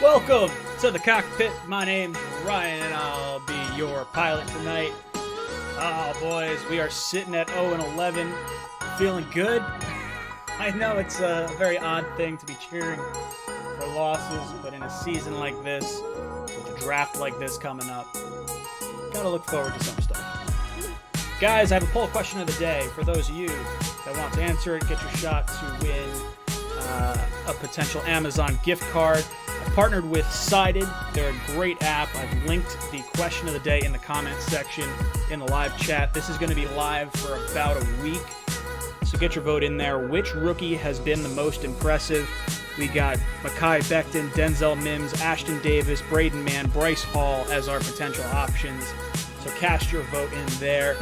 Welcome to the cockpit. My name's Ryan, and I'll be your pilot tonight. Oh, boys, we are sitting at 0-11, feeling good. I know it's a very odd thing to be cheering for losses, but in a season like this, with a draft like this coming up, gotta look forward to some stuff. Guys, I have a poll question of the day. For those of you that want to answer it, get your shot to win a potential Amazon gift card. I've partnered with Sided. They're a great app. I've linked the question of the day in the comments section in the live chat. This is going to be live for about a week, so get your vote in there. Which rookie has been the most impressive? We got Mekhi Becton, Denzel Mims, Ashton Davis, Braden Mann, Bryce Hall as our potential options. So cast your vote in there.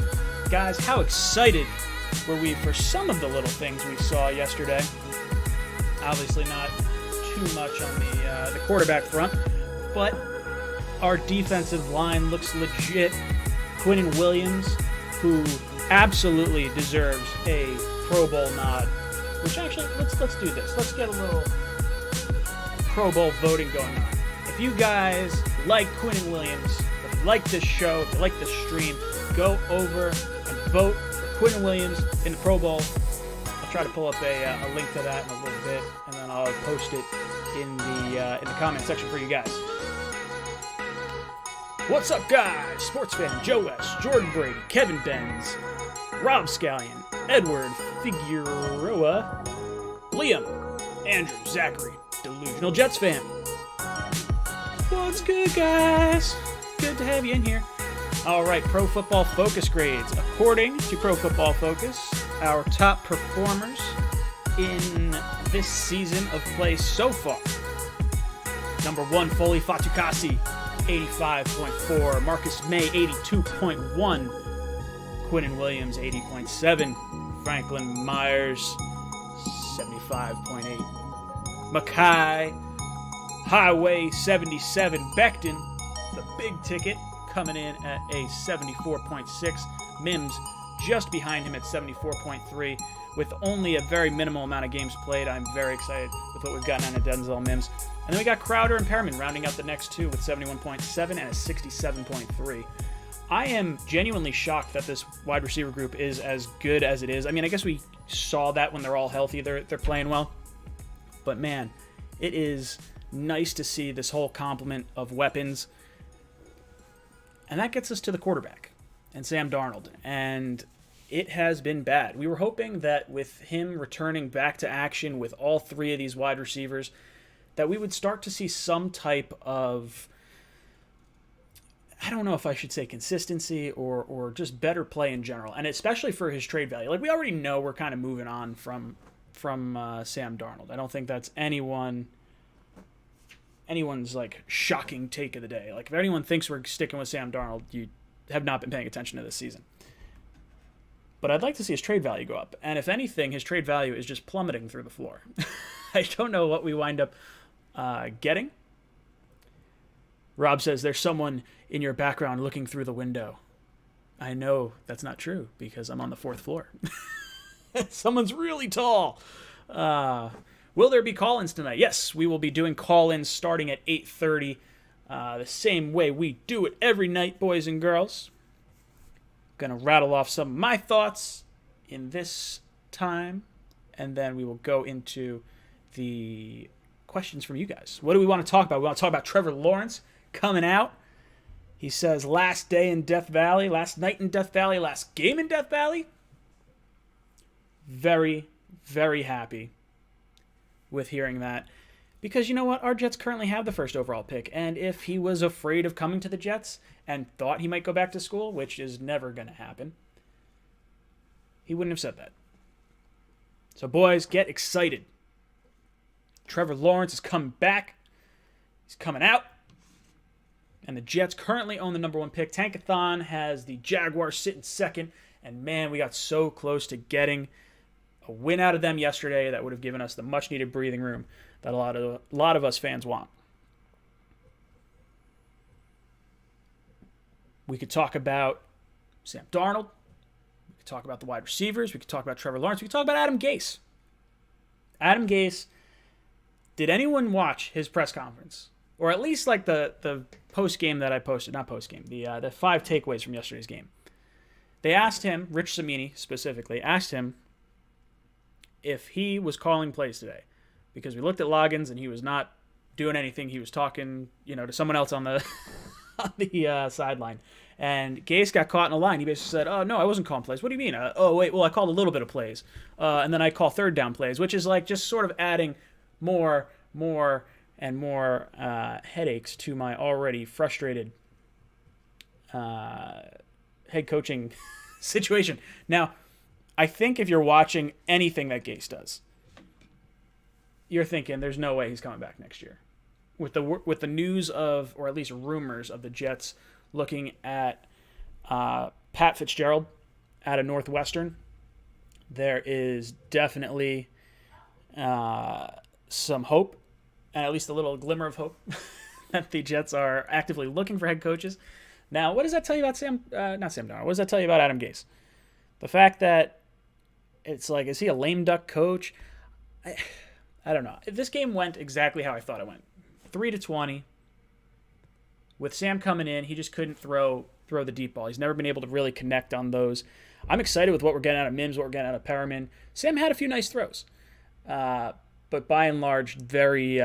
Guys, how excited were we for some of the little things we saw yesterday? Obviously not too much on the quarterback front, but our defensive line looks legit. Quinnen Williams, who absolutely deserves a Pro Bowl nod, which actually, let's do this. Let's get a little Pro Bowl voting going on. If you guys like Quinnen Williams, if you like this show, if you like this stream, go over and vote for Quinnen Williams in the Pro Bowl. I'll try to pull up a link to that in a little bit, and then I'll post it in the comment section for you guys. What's up, guys? Sports fan Joe West, Jordan Brady, Kevin Benz, Rob Scallion, Edward Figueroa, Liam, Andrew, Zachary, Delusional Jets fan. What's good, guys? Good to have you in here. All right, Pro Football Focus grades. According to Pro Football Focus, our top performers in this season of play so far. Number 1, Foley Fatukasi, 85.4. Marcus May, 82.1. Quinnen Williams, 80.7. Franklin Myers, 75.8. Mekhi, Highway, 77. Becton, the big ticket, coming in at a 74.6. Mims, just behind him at 74.3. With only a very minimal amount of games played, I'm very excited with what we've gotten out of Denzel Mims. And then we got Crowder and Perriman rounding out the next two with 71.7 and a 67.3. I am genuinely shocked that this wide receiver group is as good as it is. I mean, I guess we saw that when they're all healthy, they're playing well. But man, it is nice to see this whole complement of weapons. And that gets us to the quarterback and Sam Darnold. And it has been bad. We were hoping that with him returning back to action with all three of these wide receivers, that we would start to see some type of, I don't know if I should say consistency or just better play in general, and especially for his trade value. Like, we already know we're kind of moving on from Sam Darnold. I don't think that's anyone's like shocking take of the day. Like, if anyone thinks we're sticking with Sam Darnold, you have not been paying attention to this season. But I'd like to see his trade value go up. And if anything, his trade value is just plummeting through the floor. I don't know what we wind up getting. Rob says, there's someone in your background looking through the window. I know that's not true because I'm on the 4th floor. Someone's really tall. Will there be call-ins tonight? Yes, we will be doing call-ins starting at 8:30. The same way we do it every night, boys and girls. Gonna rattle off some of my thoughts in this time, and then we will go into the questions from you guys. What do we want to talk about? We want to talk about Trevor Lawrence coming out. He says last day in Death Valley, last night in Death Valley, last game in Death Valley. Very, very happy with hearing that. Because you know what? Our Jets currently have the first overall pick. And if he was afraid of coming to the Jets and thought he might go back to school, which is never going to happen, he wouldn't have said that. So, boys, get excited. Trevor Lawrence is coming back. He's coming out. And the Jets currently own the number 1 pick. Tankathon has the Jaguars sitting second. And, man, we got so close to getting a win out of them yesterday that would have given us the much-needed breathing room that a lot of us fans want. We could talk about Sam Darnold. We could talk about the wide receivers. We could talk about Trevor Lawrence. We could talk about Adam Gase. Adam Gase, did anyone watch his press conference or at least like the post game that I posted, not post game, the 5 takeaways from yesterday's game. They asked him, Rich Cimini specifically, asked him if he was calling plays today, because we looked at logins and he was not doing anything. He was talking, to someone else on the on the sideline. And Gase got caught in a line. He basically said, "Oh no, I wasn't calling plays. What do you mean? Oh wait, well I called a little bit of plays, and then I call third down plays, which is like just sort of adding more and more headaches to my already frustrated head coaching situation." Now, I think if you're watching anything that Gase does, you're thinking there's no way he's coming back next year. With the news of, or at least rumors of, the Jets looking at Pat Fitzgerald out of Northwestern, there is definitely some hope, and at least a little glimmer of hope, that the Jets are actively looking for head coaches. Now, what does that tell you about not Sam Darnold? What does that tell you about Adam Gase? The fact that it's like, is he a lame duck coach? I don't know. This game went exactly how I thought it went. 3-20. With Sam coming in, he just couldn't throw the deep ball. He's never been able to really connect on those. I'm excited with what we're getting out of Mims, what we're getting out of Perriman. Sam had a few nice throws. But by and large, very,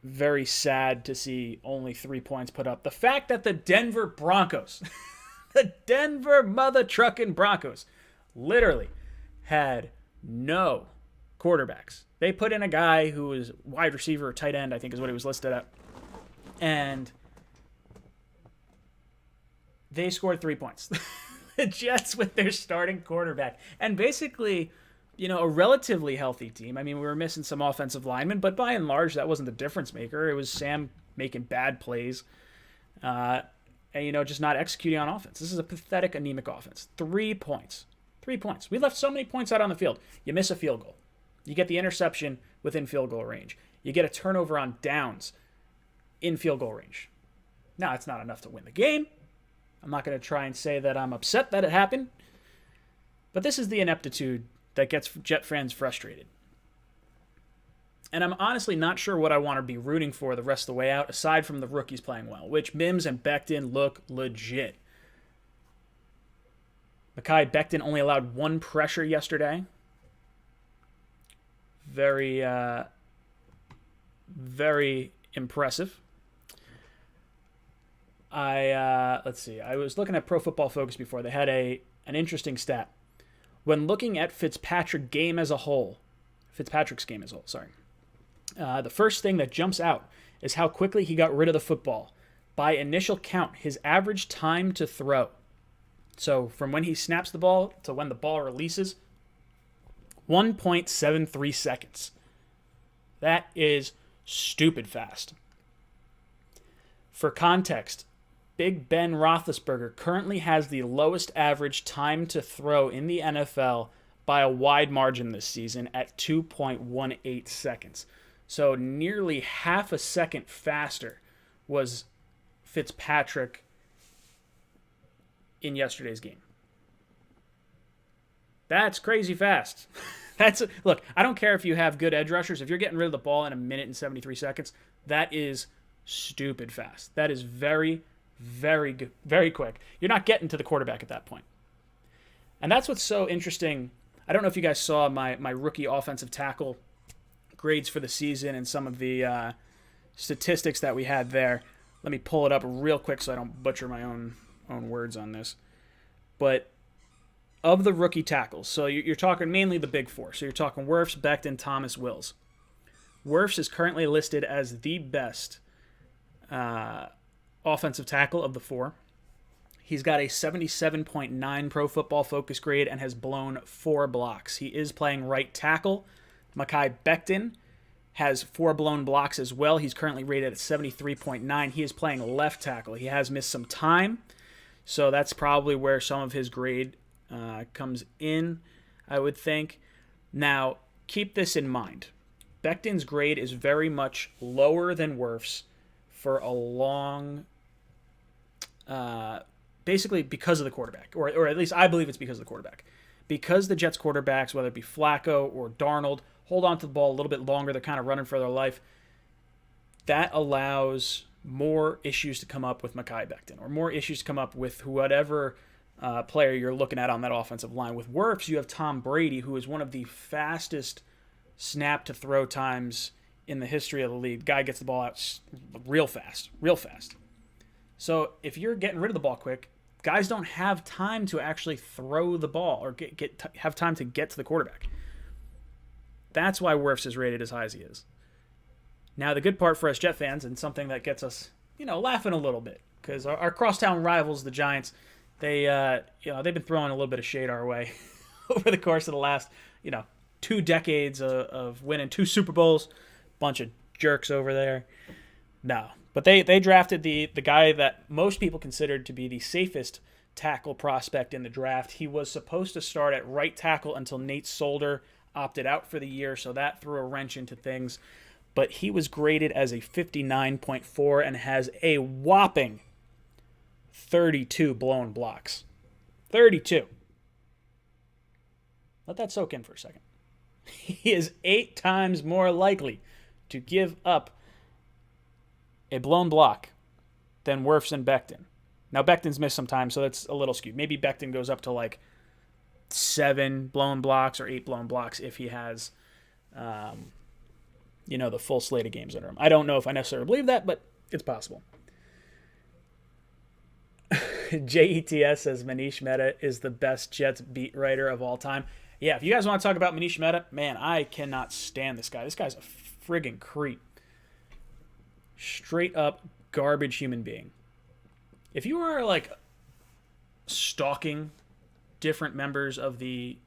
very sad to see only 3 points put up. The fact that the Denver Broncos, the Denver mother trucking Broncos, literally had no quarterbacks. They put in a guy who was wide receiver or tight end, I think is what he was listed at. And they scored 3 points. The Jets with their starting quarterback. And basically, a relatively healthy team. I mean, we were missing some offensive linemen, but by and large, that wasn't the difference maker. It was Sam making bad plays and, just not executing on offense. This is a pathetic, anemic offense. 3 points. 3 points. We left so many points out on the field. You miss a field goal. You get the interception within field goal range. You get a turnover on downs in field goal range. Now, it's not enough to win the game. I'm not going to try and say that I'm upset that it happened. But this is the ineptitude that gets Jet fans frustrated. And I'm honestly not sure what I want to be rooting for the rest of the way out, aside from the rookies playing well, which Mims and Becton look legit. Mekhi Becton only allowed 1 pressure yesterday. Very, very impressive. Let's see. I was looking at Pro Football Focus before. They had an interesting stat. When looking at Fitzpatrick's game as a whole, the first thing that jumps out is how quickly he got rid of the football. By initial count, his average time to throw. So from when he snaps the ball to when the ball releases, 1.73 seconds. That is stupid fast. For context, Big Ben Roethlisberger currently has the lowest average time to throw in the NFL by a wide margin this season at 2.18 seconds. So nearly half a second faster was Fitzpatrick in yesterday's game. That's crazy fast. Look, I don't care if you have good edge rushers. If you're getting rid of the ball in 1 minute and 73 seconds, that is stupid fast. That is very, very good, very quick. You're not getting to the quarterback at that point. And that's what's so interesting. I don't know if you guys saw my rookie offensive tackle grades for the season and some of the statistics that we had there. Let me pull it up real quick so I don't butcher my own words on this. But of the rookie tackles, so you're talking mainly the big 4. So you're talking Wirfs, Becton, Thomas, Wills. Wirfs is currently listed as the best offensive tackle of the 4. He's got a 77.9 Pro Football Focus grade and has blown 4 blocks. He is playing right tackle. Mekhi Becton has 4 blown blocks as well. He's currently rated at 73.9. He is playing left tackle. He has missed some time, so that's probably where some of his grade comes in, I would think. Now, keep this in mind. Becton's grade is very much lower than Wirfs for a long, basically because of the quarterback, or at least I believe it's because of the quarterback. Because the Jets quarterbacks, whether it be Flacco or Darnold, hold on to the ball a little bit longer, they're kind of running for their life. that allows more issues to come up with Mekhi Becton, or more issues to come up with whatever player you're looking at on that offensive line. With Wirfs, you have Tom Brady, who is one of the fastest snap-to-throw times in the history of the league. Guy gets the ball out real fast, real fast. So if you're getting rid of the ball quick, guys don't have time to actually throw the ball or have time to get to the quarterback. That's why Wirfs is rated as high as he is. Now, the good part for us Jet fans, and something that gets us, laughing a little bit, because our crosstown rivals, the Giants, they've been throwing a little bit of shade our way over the course of the last, 2 decades of winning 2 Super Bowls. Bunch of jerks over there. No, but they drafted the guy that most people considered to be the safest tackle prospect in the draft. He was supposed to start at right tackle until Nate Solder opted out for the year, so that threw a wrench into things. But he was graded as a 59.4 and has a whopping 32 blown blocks. 32. Let that soak in for a second. He is 8 times more likely to give up a blown block than Wirfs and Becton. Now, Becton's missed some time, so that's a little skewed. Maybe Becton goes up to like 7 blown blocks or 8 blown blocks if he has, the full slate of games under him. I don't know if I necessarily believe that, but it's possible. JETS says Manish Mehta is the best Jets beat writer of all time. Yeah, if you guys want to talk about Manish Mehta, man, I cannot stand this guy. This guy's a friggin' creep. Straight up garbage human being. If you are like stalking different members of the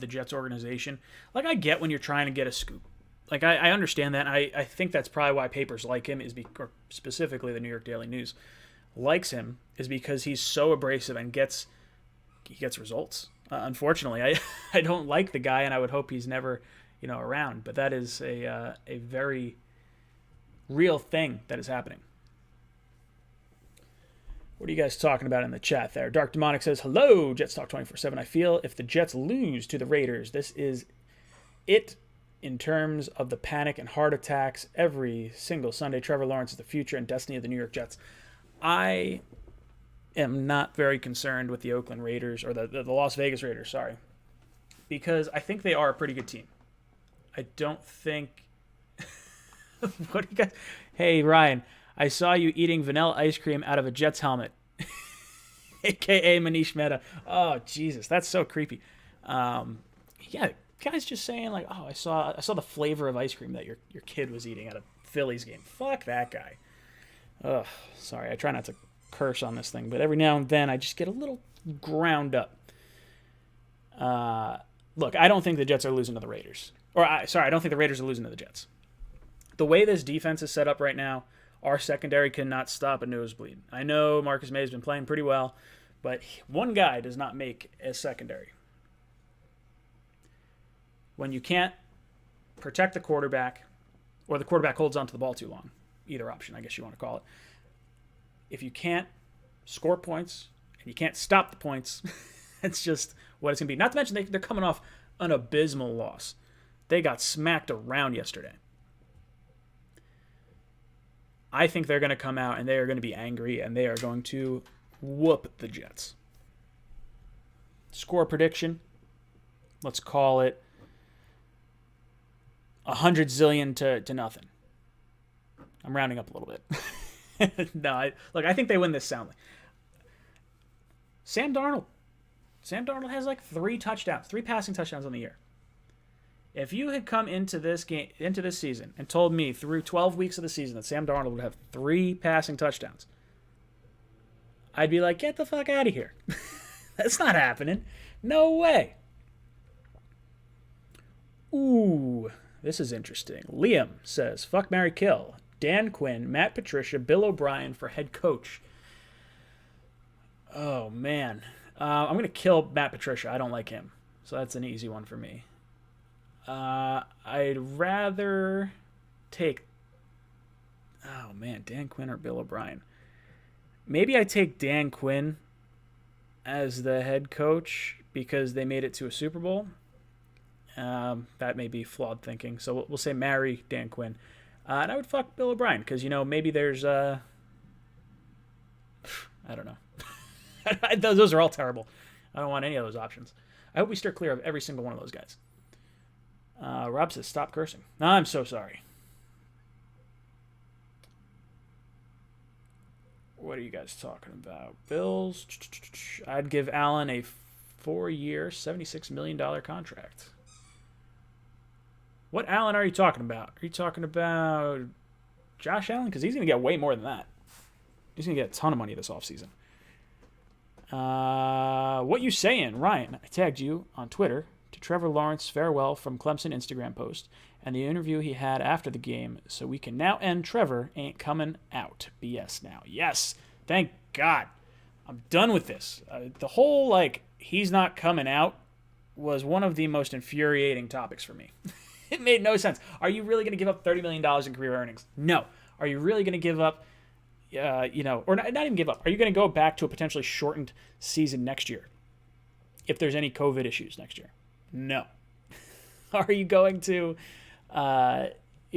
Jets organization, like I get when you're trying to get a scoop. Like I understand that. I think that's probably why papers like him or specifically the New York Daily News likes him, is because he's so abrasive and he gets results. Unfortunately, I don't like the guy, and I would hope he's never around. But that is a very real thing that is happening. What are you guys talking about in the chat there? Dark Demonic says, hello, Jets Talk 24/7. I feel if the Jets lose to the Raiders, this is it in terms of the panic and heart attacks every single Sunday. Trevor Lawrence is the future and destiny of the New York Jets. I am not very concerned with the Oakland Raiders, or the Las Vegas Raiders, sorry, because I think they are a pretty good team. I don't think... What do you guys... Hey, Ryan, I saw you eating vanilla ice cream out of a Jets helmet. AKA Manish Mehta. Oh, Jesus, that's so creepy. Yeah, guys just saying like, oh, I saw the flavor of ice cream that your kid was eating at a Phillies game. Fuck that guy. Ugh, sorry, I try not to curse on this thing, but every now and then I just get a little ground up. Look, I don't think the Jets are losing to the Raiders. I don't think the Raiders are losing to the Jets. The way this defense is set up right now, our secondary cannot stop a nosebleed. I know Marcus May has been playing pretty well, but one guy does not make a secondary. When you can't protect the quarterback, or the quarterback holds onto the ball too long, either option, I guess you want to call it. If you can't score points and you can't stop the points, it's just what it's going to be. Not to mention they're coming off an abysmal loss. They got smacked around yesterday. I think they're going to come out and they are going to be angry and they are going to whoop the Jets. Score prediction, let's call it 100 zillion to nothing. I'm rounding up a little bit. No, I think they win this soundly. Sam Darnold has like 3 passing touchdowns on the year. If you had come into this season and told me through 12 weeks of the season that Sam Darnold would have 3 passing touchdowns, I'd be like, get the fuck out of here. That's not happening. No way. Ooh, this is interesting. Liam says, fuck, marry, kill. Dan Quinn, Matt Patricia, Bill O'Brien for head coach. Oh, man. I'm going to kill Matt Patricia. I don't like him. So that's an easy one for me. I'd rather take... Oh, man. Dan Quinn or Bill O'Brien. Maybe I take Dan Quinn as the head coach because they made it to a Super Bowl. That may be flawed thinking. So we'll say marry Dan Quinn. And I would fuck Bill O'Brien because, maybe there's, I don't know. Those are all terrible. I don't want any of those options. I hope we steer clear of every single one of those guys. Rob says, stop cursing. I'm so sorry. What are you guys talking about? Bills. I'd give Allen a 4-year, $76 million contract. What Allen are you talking about? Are you talking about Josh Allen? Because he's going to get way more than that. He's going to get a ton of money this offseason. What you saying, Ryan? I tagged you on Twitter to Trevor Lawrence farewell from Clemson Instagram post and the interview he had after the game, so we can now end Trevor ain't coming out. BS now. Yes, thank God. I'm done with this. The whole, he's not coming out was one of the most infuriating topics for me. It made no sense. Are you really going to give up $30 million in career earnings? No. Are you really going to give up, or not even give up? Are you going to go back to a potentially shortened season next year if there's any COVID issues next year? No. Are you going to,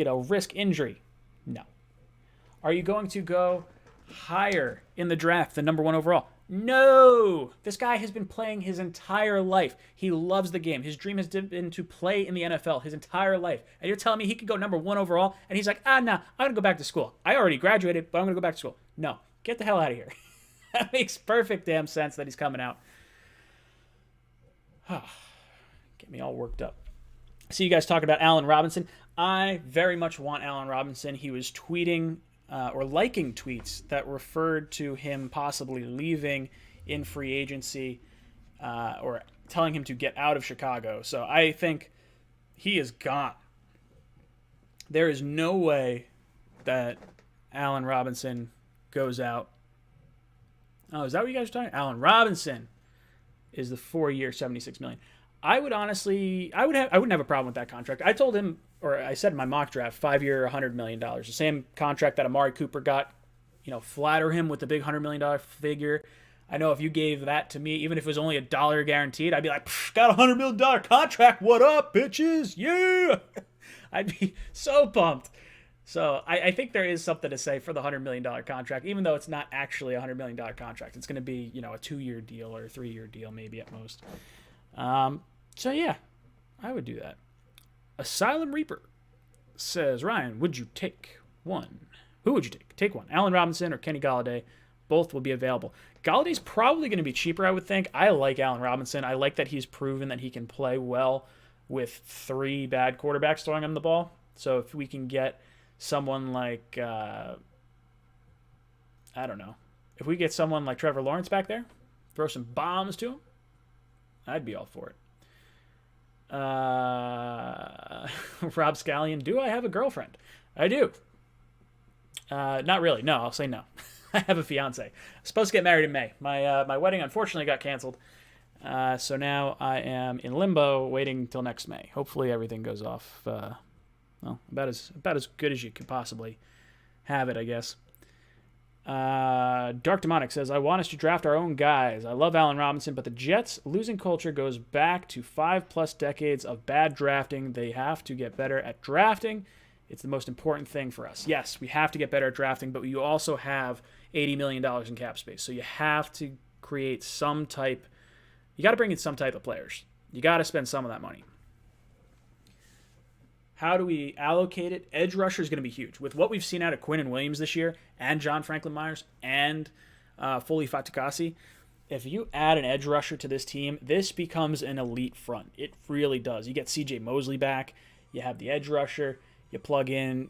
risk injury? No. Are you going to go higher in the draft than number 1 overall? No. This guy has been playing his entire life. He loves the game. His dream has been to play in the NFL his entire life. And you're telling me he could go number 1 overall? And he's like, nah, I'm going to go back to school. I already graduated, but I'm going to go back to school. No. Get the hell out of here. That makes perfect damn sense that he's coming out. Get me all worked up. See you guys talking about Allen Robinson. I very much want Allen Robinson. He was tweeting or liking tweets that referred to him possibly leaving in free agency or telling him to get out of Chicago. So I think he is gone. There is no way that Allen Robinson goes out. Oh, is that what you guys are talking about? Allen Robinson is the 4-year, $76 million. I wouldn't have a problem with that contract. I told him, or I said in my mock draft, 5-year, $100 million. The same contract that Amari Cooper got. Flatter him with the big $100 million figure. I know if you gave that to me, even if it was only $1 guaranteed, I'd be like, got a $100 million contract. What up, bitches? Yeah. I'd be so pumped. So I think there is something to say for the $100 million contract, even though it's not actually a $100 million contract. It's going to be, a 2-year deal or a 3-year deal, maybe at most. So yeah, I would do that. Asylum Reaper says, Ryan, would you take one? Who would you take? Take one. Allen Robinson or Kenny Golladay. Both will be available. Galladay's probably going to be cheaper, I would think. I like Allen Robinson. I like that he's proven that he can play well with 3 bad quarterbacks throwing him the ball. So if we can get someone like, I don't know. If we get someone like Trevor Lawrence back there, throw some bombs to him, I'd be all for it. Rob Scallion, do I have a girlfriend? I do. Not really. No, I'll say no. I have a fiance. I'm supposed to get married in May. My wedding unfortunately got canceled. So now I am in limbo waiting till next May. Hopefully everything goes off, about as good as you could possibly have it, I guess. Dark Demonic says, I want us to draft our own guys. I love Allen Robinson, but the Jets' losing culture goes back to 5+ decades of bad drafting. They have to get better at drafting. It's the most important thing for us. Yes, we have to get better at drafting, but you also have $80 million in cap space. So you have to create you got to bring in some type of players. You got to spend some of that money. How do we allocate it? Edge rusher is going to be huge. With what we've seen out of Quinn and Williams this year, and John Franklin Myers, and Foley Fatukasi, if you add an edge rusher to this team, this becomes an elite front. It really does. You get C.J. Mosley back. You have the edge rusher. You plug in,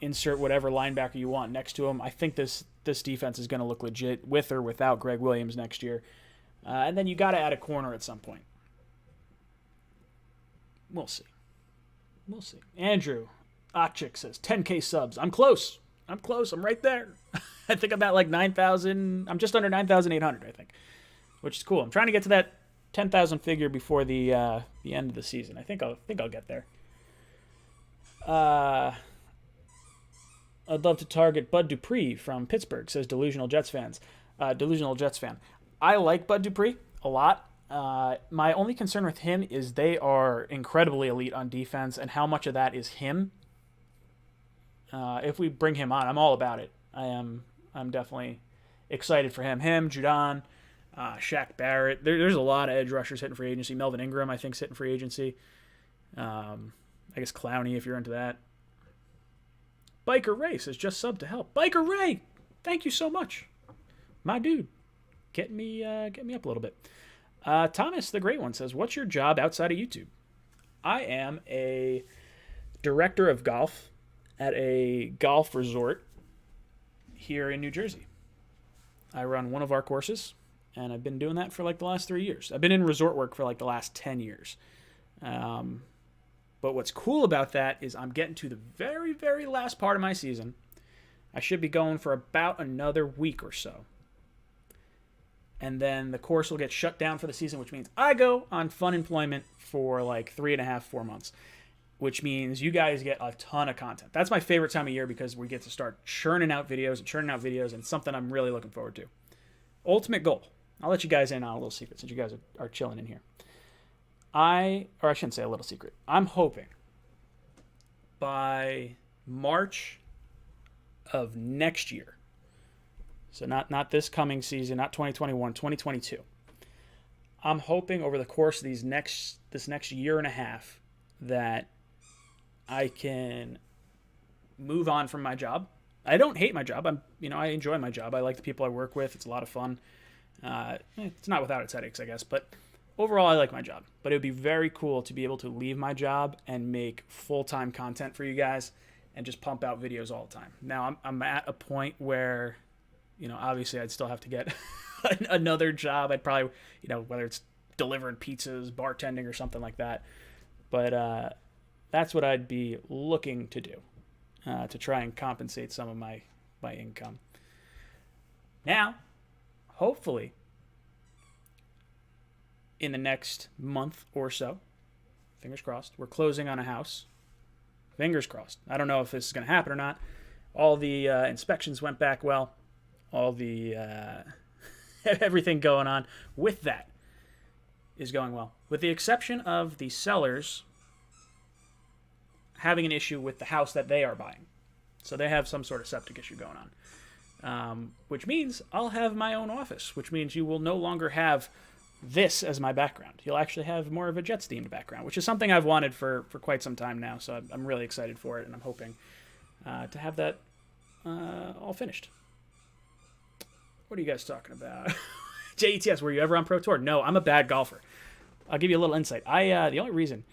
insert whatever linebacker you want next to him. I think this defense is going to look legit with or without Greg Williams next year. And then you got to add a corner at some point. We'll see. Andrew Ochik says 10K subs. I'm close. I'm right there. I think I'm at like 9,000. I'm just under 9,800, I think, which is cool. I'm trying to get to that 10,000 figure before the end of the season. I think I'll get there. I'd love to target Bud Dupree from Pittsburgh, says Delusional Jets fan. I like Bud Dupree a lot. My only concern with him is they are incredibly elite on defense, and how much of that is him. if we bring him on, I'm all about it. I'm definitely excited for him. Him, Judon, Shaq Barrett. There's a lot of edge rushers hitting free agency. Melvin Ingram, I think, is hitting free agency. I guess Clowney, if you're into that. Biker Ray says, just sub to help. Biker Ray, thank you so much. My dude, get me up a little bit. Thomas, the great one, says, what's your job outside of YouTube? I am a director of golf at a golf resort here in New Jersey. I run one of our courses, and I've been doing that for like the last 3 years. I've been in resort work for like the last 10 years. But what's cool about that is I'm getting to the very, very last part of my season. I should be going for about another week or so. And then the course will get shut down for the season, which means I go on fun employment for like 3.5, 4 months, which means you guys get a ton of content. That's my favorite time of year because we get to start churning out videos, and it's something I'm really looking forward to. Ultimate goal. I'll let you guys in on a little secret since you guys are chilling in here. I shouldn't say a little secret. I'm hoping by March of next year, so not this coming season, not 2021, 2022. I'm hoping over the course of this next year and a half that I can move on from my job. I don't hate my job. I enjoy my job. I like the people I work with. It's a lot of fun. It's not without its headaches, I guess, but overall I like my job. But it would be very cool to be able to leave my job and make full-time content for you guys and just pump out videos all the time. Now I'm at a point where, obviously I'd still have to get another job. I'd probably, whether it's delivering pizzas, bartending, or something like that. But that's what I'd be looking to do to try and compensate some of my income. Now, hopefully, in the next month or so, fingers crossed, we're closing on a house. Fingers crossed. I don't know if this is going to happen or not. All the inspections went back well. All the everything going on with that is going well, with the exception of the sellers having an issue with the house that they are buying. So they have some sort of septic issue going on, which means I'll have my own office, which means you will no longer have this as my background. You'll actually have more of a Jets-themed background, which is something I've wanted for quite some time now, so I'm really excited for it, and I'm hoping to have that all finished. What are you guys talking about? JETS, were you ever on Pro Tour? No, I'm a bad golfer. I'll give you a little insight. The only reason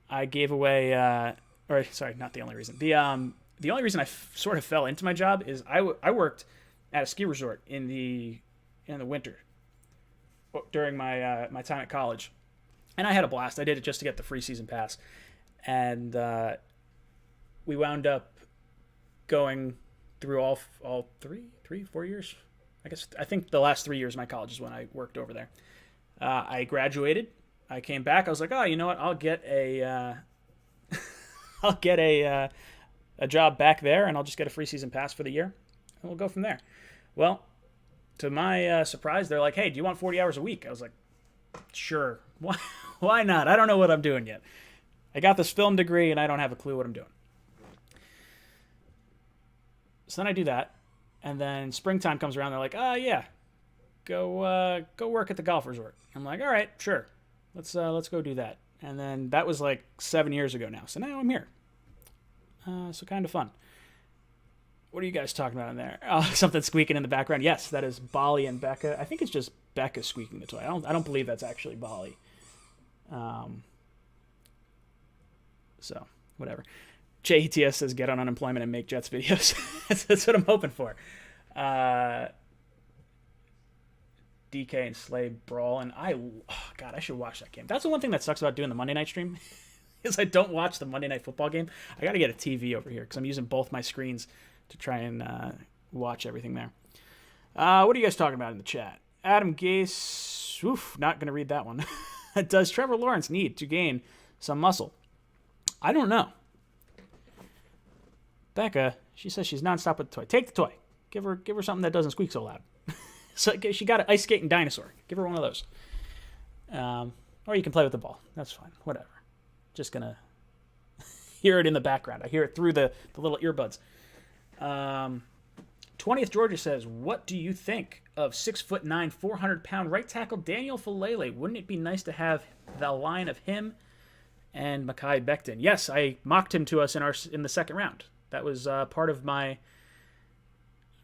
I gave away, not the only reason. The only reason I sort of fell into my job is I worked at a ski resort in the winter during my time at college, and I had a blast. I did it just to get the free season pass, and we wound up going through all 4 years. I think the last 3 years of my college is when I worked over there. I graduated. I came back. I was like, oh, you know what? I'll get a job back there, and I'll just get a free season pass for the year, and we'll go from there. Well, to my surprise, they're like, hey, do you want 40 hours a week? I was like, sure. Why not? I don't know what I'm doing yet. I got this film degree, and I don't have a clue what I'm doing. So then I do that, and then springtime comes around. They're like, yeah, go work at the golf resort. I'm like, all right, sure. Let's go do that. And then that was like 7 years ago now. So now I'm here. So kind of fun. What are you guys talking about in there? Oh, something squeaking in the background. Yes, that is Bali and Becca. I think it's just Becca squeaking the toy. I don't believe that's actually Bali. So whatever. JETS says get on unemployment and make Jets videos. That's what I'm hoping for. DK and Slay brawl, and I should watch that game. That's the one thing that sucks about doing the Monday night stream is I don't watch the Monday night football game. I got to get a TV over here because I'm using both my screens to try and watch everything there. What are you guys talking about in the chat? Adam Gase, not going to read that one. Does Trevor Lawrence need to gain some muscle? I don't know. Becca, she says she's nonstop with the toy. Take the toy. Give her something that doesn't squeak so loud. So she got an ice skating dinosaur. Give her one of those. Or you can play with the ball. That's fine. Whatever. Just gonna hear it in the background. I hear it through the little earbuds. 20th Georgia says, what do you think of 6'9", 400-pound right tackle Daniel Falele? Wouldn't it be nice to have the line of him and Mekhi Becton? Yes, I mocked him to us in the second round. That was part of my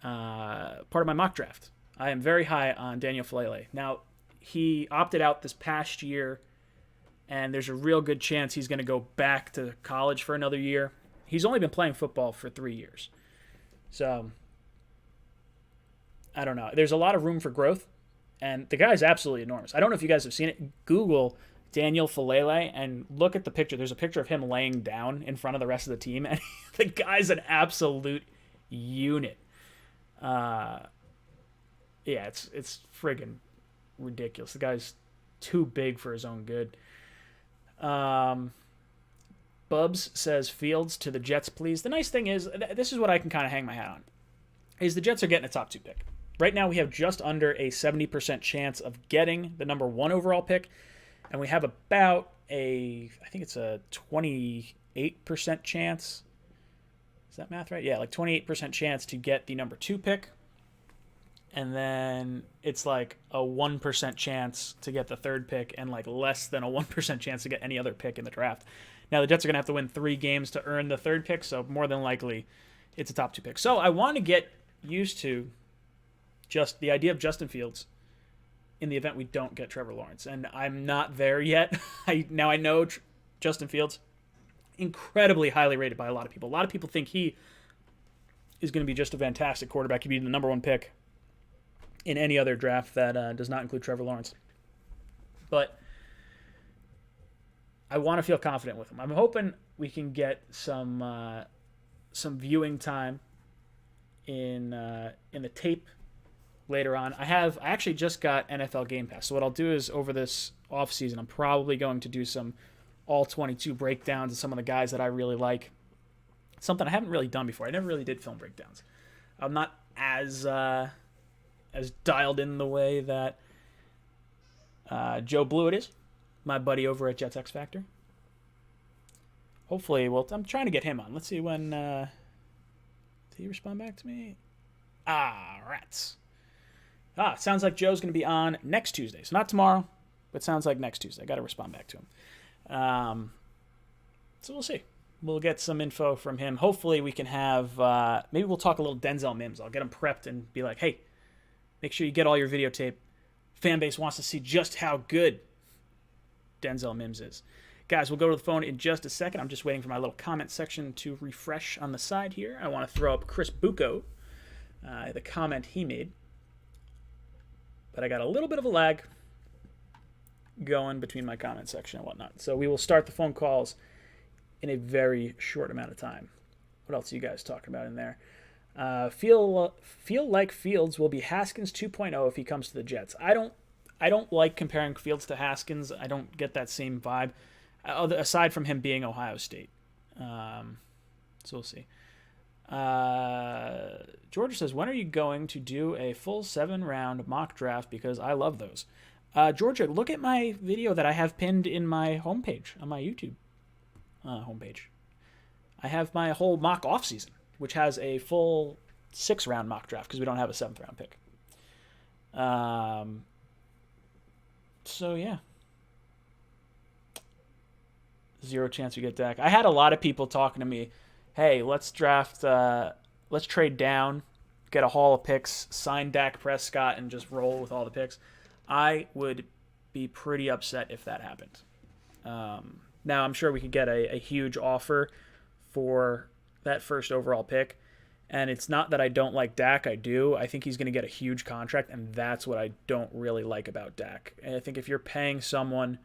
mock draft. I am very high on Daniel Falele. Now, he opted out this past year, and there's a real good chance he's going to go back to college for another year. He's only been playing football for 3 years. So, I don't know. There's a lot of room for growth, and the guy's absolutely enormous. I don't know if you guys have seen it. Google Daniel Falele and look at the picture. There's a picture of him laying down in front of the rest of the team, and the guy's an absolute unit. Yeah, it's friggin' ridiculous. The guy's too big for his own good. Bubs says, Fields to the Jets, please. The nice thing is, this is what I can kind of hang my hat on, is the Jets are getting a top 2 pick. Right now we have just under a 70% chance of getting the number 1 overall pick, and we have about I think it's a 28% chance. Is that math right? Yeah, like 28% chance to get the number 2 pick. And then it's like a 1% chance to get the 3rd pick and like less than a 1% chance to get any other pick in the draft. Now, the Jets are going to have to win 3 games to earn the 3rd pick, so more than likely it's a top 2 pick. So I want to get used to just the idea of Justin Fields in the event we don't get Trevor Lawrence. And I'm not there yet. I know Justin Fields, incredibly highly rated by a lot of people. A lot of people think he is going to be just a fantastic quarterback. He'd be the number 1 pick in any other draft that does not include Trevor Lawrence. But I want to feel confident with him. I'm hoping we can get some viewing time in the tape later on. I actually just got NFL Game Pass. So what I'll do is over this offseason, I'm probably going to do some all 22 breakdowns of some of the guys that I really like. Something I haven't really done before. I never really did film breakdowns. I'm not as dialed in the way that Joe Blewett is, my buddy over at Jets X Factor. Hopefully, well, I'm trying to get him on. Let's see when did he respond back to me? Rats. Sounds like Joe's going to be on next Tuesday. So not tomorrow, but sounds like next Tuesday. I got to respond back to him. So we'll see. We'll get some info from him. Hopefully we can have, maybe we'll talk a little Denzel Mims. I'll get him prepped and be like, hey, make sure you get all your videotape. Fan base wants to see just how good Denzel Mims is. Guys, we'll go to the phone in just a second. I'm just waiting for my little comment section to refresh on the side here. I want to throw up Chris Bucco, the comment he made. But I got a little bit of a lag going between my comment section and whatnot. So we will start the phone calls in a very short amount of time. What else are you guys talking about in there? Feel like Fields will be Haskins 2.0 if he comes to the Jets. I don't like comparing Fields to Haskins. I don't get that same vibe, aside from him being Ohio State. So we'll see. Georgia says, when are you going to do a full 7-round mock draft? Because I love those. Georgia, look at my video that I have pinned in my homepage, on my YouTube homepage. I have my whole mock offseason, which has a full 6-round mock draft because we don't have a 7th-round pick. So, yeah. 0 chance we get Dak. I had a lot of people talking to me, hey, let's trade down, get a haul of picks, sign Dak Prescott, and just roll with all the picks. I would be pretty upset if that happened. Now, I'm sure we could get a huge offer for that first overall pick. And it's not that I don't like Dak. I do. I think he's going to get a huge contract, and that's what I don't really like about Dak. And I think if you're paying someone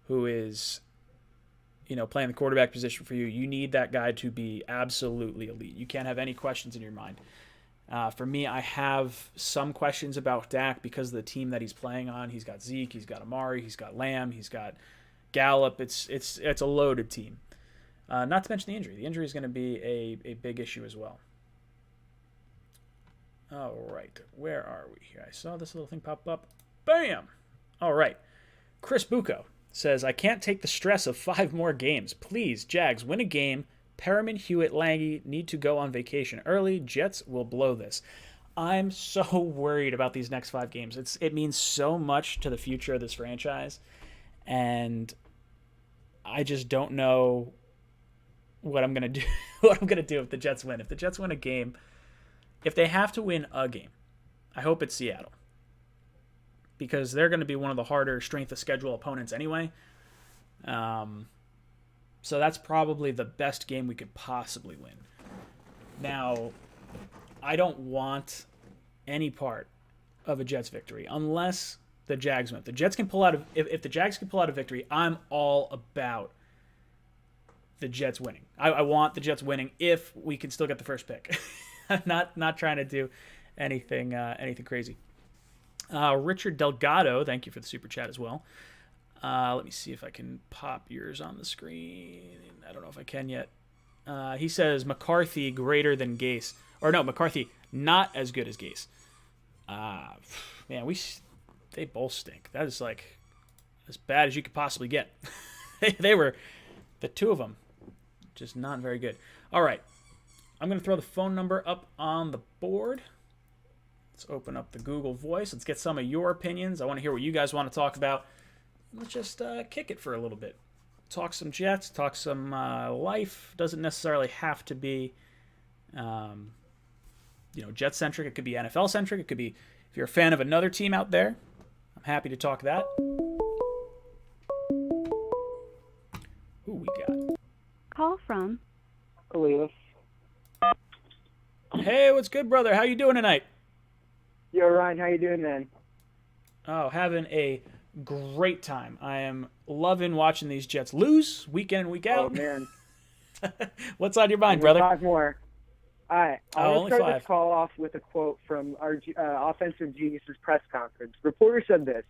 who is, playing the quarterback position for you, you need that guy to be absolutely elite. You can't have any questions in your mind. For me, I have some questions about Dak because of the team that he's playing on. He's got Zeke, he's got Amari, he's got Lamb, he's got Gallup. It's a loaded team. Not to mention the injury. The injury is going to be a big issue as well. All right, where are we here? I saw this little thing pop up. Bam! All right. Chris Bucco says, I can't take the stress of 5 more games. Please, Jags, win a game, Perriman, Hewitt, Lange need to go on vacation early. Jets will blow this. I'm so worried about these next 5 games. It means so much to the future of this franchise, and I just don't know what I'm gonna do. What I'm gonna do if the Jets win. If the Jets win a game, if they have to win a game, I hope it's Seattle, because they're going to be one of the harder strength of schedule opponents anyway. So that's probably the best game we could possibly win. Now, I don't want any part of a Jets victory unless the Jags win. If the Jets can pull out if the Jags can pull out a victory, I'm all about the Jets winning. I want the Jets winning if we can still get the first pick. I'm not trying to do anything crazy. Richard Delgado, thank you for the super chat as well. Let me see if I can pop yours on the screen. I don't know if I can yet. He says McCarthy greater than Gase. Or no, McCarthy not as good as Gase. Man, they both stink. That is like as bad as you could possibly get. They were, the two of them, just not very good. All right. I'm going to throw the phone number up on the board. Let's open up the Google Voice. Let's get some of your opinions. I want to hear what you guys want to talk about. Let's just kick it for a little bit. Talk some Jets, talk some life. Doesn't necessarily have to be, Jet-centric. It could be NFL-centric. It could be, if you're a fan of another team out there, I'm happy to talk that. Who we got? Call from Elias. Hey, what's good, brother? How you doing tonight? Yo, Ryan, how you doing, man? Oh, having a great time. I am loving watching these Jets lose week in and week out. Oh, man. What's on your mind, brother? 5 more. All right. I'll only start 5. this call off with a quote from our offensive genius's press conference. Reporter said this: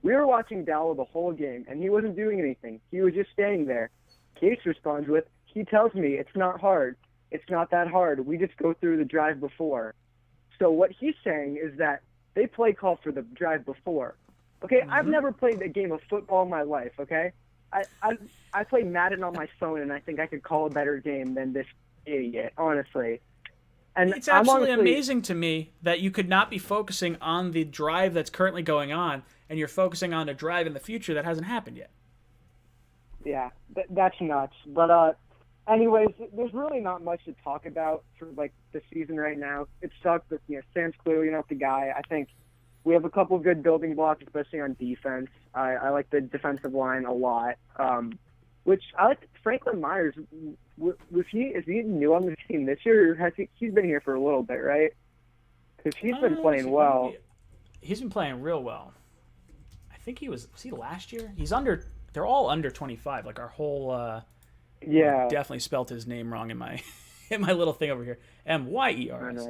"We were watching Dowell the whole game, and he wasn't doing anything. He was just standing there." Gase responds with, "He tells me it's not hard. It's not that hard. We just go through the drive before." So what he's saying is that they play call for the drive before. Okay, I've never played a game of football in my life, okay? I play Madden on my phone, and I think I could call a better game than this idiot, honestly. And it's absolutely amazing to me that you could not be focusing on the drive that's currently going on, and you're focusing on a drive in the future that hasn't happened yet. Yeah, that's nuts. But anyways, there's really not much to talk about for like the season right now. It sucks that Sam's clearly not the guy. I think we have a couple good building blocks, especially on defense. I like the defensive line a lot. Which I like. Franklin Myers, is he new on the team this year? Or has he's been here for a little bit, right? Because he's been playing well. He's been playing real well. I think was he last year? He's under. They're all under 25. Like our whole. Yeah. Definitely spelled his name wrong in my little thing over here. Myers.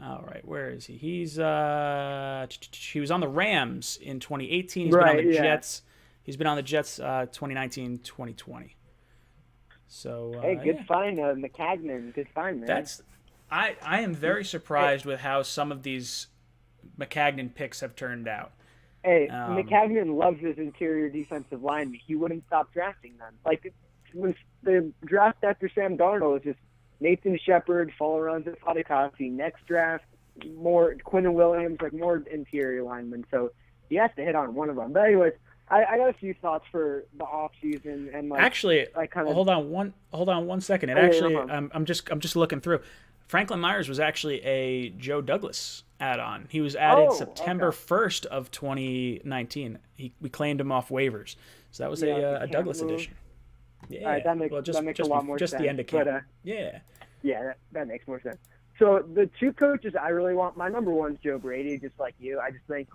All right, where is he? He was on the Rams in 2018. He's been on the Jets. He's been on the Jets 2019, 2020. So hey, good find, McCagnon. Good find, man. I am very surprised with how some of these McCagnon picks have turned out. Hey, McCagnon loves his interior defensive linemen. He wouldn't stop drafting them. Like when the draft after Sam Darnold was just Nathan Shepard, Falaronza Fadikasi. Next draft, more Quinnen Williams, like more interior linemen. So he has to hit on one of them. But anyways, I got a few thoughts for the off season and like actually. Hold on one second. I'm just looking through. Franklin Myers was actually a Joe Douglas add-on. He was added September 1st of 2019. We claimed him off waivers, so that was a Douglas edition. Yeah, right, that makes a lot more sense. Just the end of camp. But, yeah, that makes more sense. So the two coaches I really want, my number one is Joe Brady, just like you. I just think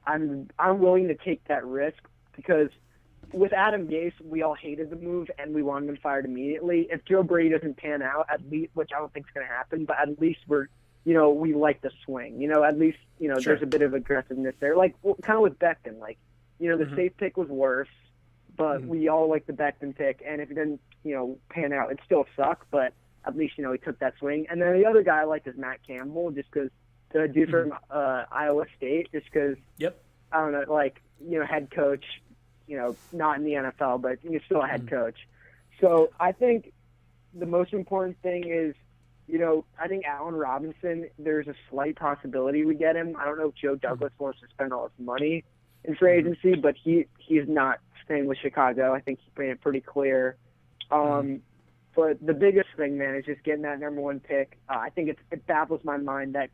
I'm willing to take that risk because with Adam Gase, we all hated the move and we wanted him fired immediately. If Joe Brady doesn't pan out, at least, which I don't think is going to happen, but at least we like the swing. At least Sure. There's a bit of aggressiveness there, like kind of with Becton. Like the safe pick was worse. But we all like the Becton pick, and if it didn't, pan out, it'd still suck. But at least he took that swing. And then the other guy I liked is Matt Campbell, just because the dude from Iowa State, just because I don't know, head coach, not in the NFL, but he's still a head coach. So I think the most important thing is, I think Allen Robinson, there's a slight possibility we get him. I don't know if Joe Douglas wants to spend all his money in free agency, but he's not staying with Chicago. I think he's made it pretty clear. But the biggest thing, man, is just getting that number 1 pick. I think it baffles my mind that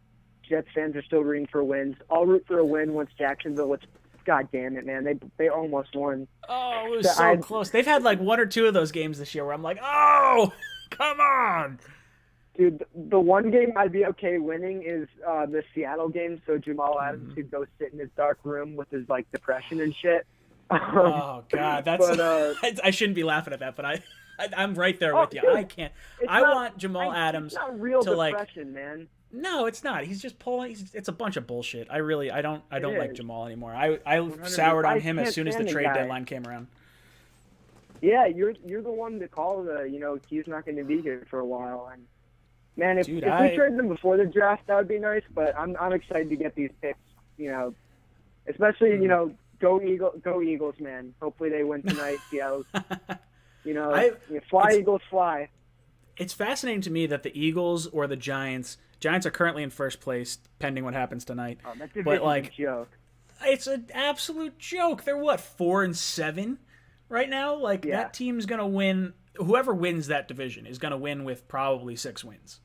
Jets fans are still rooting for wins. I'll root for a win once Jacksonville, which, God damn it, man, they almost won. Oh, it was so close. They've had like 1 or 2 of those games this year where I'm like, oh, come on. Dude, the one game I'd be okay winning is the Seattle game. So Jamal Adams could go sit in his dark room with his like depression and shit. Oh God, that's. But, I shouldn't be laughing at that, but I'm right there with you. Dude, I can't. I want Jamal Adams it's not real to depression, man. No, it's not. He's just pulling. It's a bunch of bullshit. I don't like Jamal anymore. I soured on him as soon as the trade deadline came around. Yeah, you're the one to call he's not going to be here for a while. And man, if we trade them before the draft, that would be nice. But I'm excited to get these picks. Especially go Eagles, man. Hopefully they win tonight. Seattle's, fly Eagles fly. It's fascinating to me that the Eagles or the Giants are currently in first place, pending what happens tonight. Oh, that division's a joke. It's an absolute joke. They're 4-7 right now. That team's gonna win. Whoever wins that division is gonna win with probably 6 wins.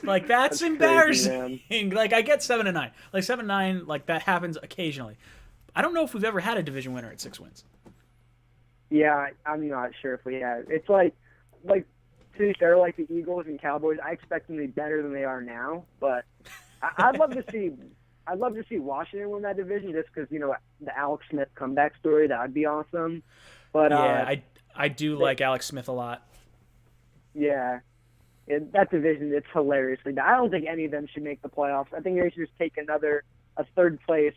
That's embarrassing. Crazy, I get 7-9. 7-9, that happens occasionally. I don't know if we've ever had a division winner at 6 wins. Yeah, I'm not sure if we have. It's like to be fair, the Eagles and Cowboys, I expect them to be better than they are now. But I'd love to see Washington win that division just because the Alex Smith comeback story. That would be awesome. But yeah, I do like Alex Smith a lot. Yeah. That division, it's hilariously bad. I don't think any of them should make the playoffs. I think they should just take a third place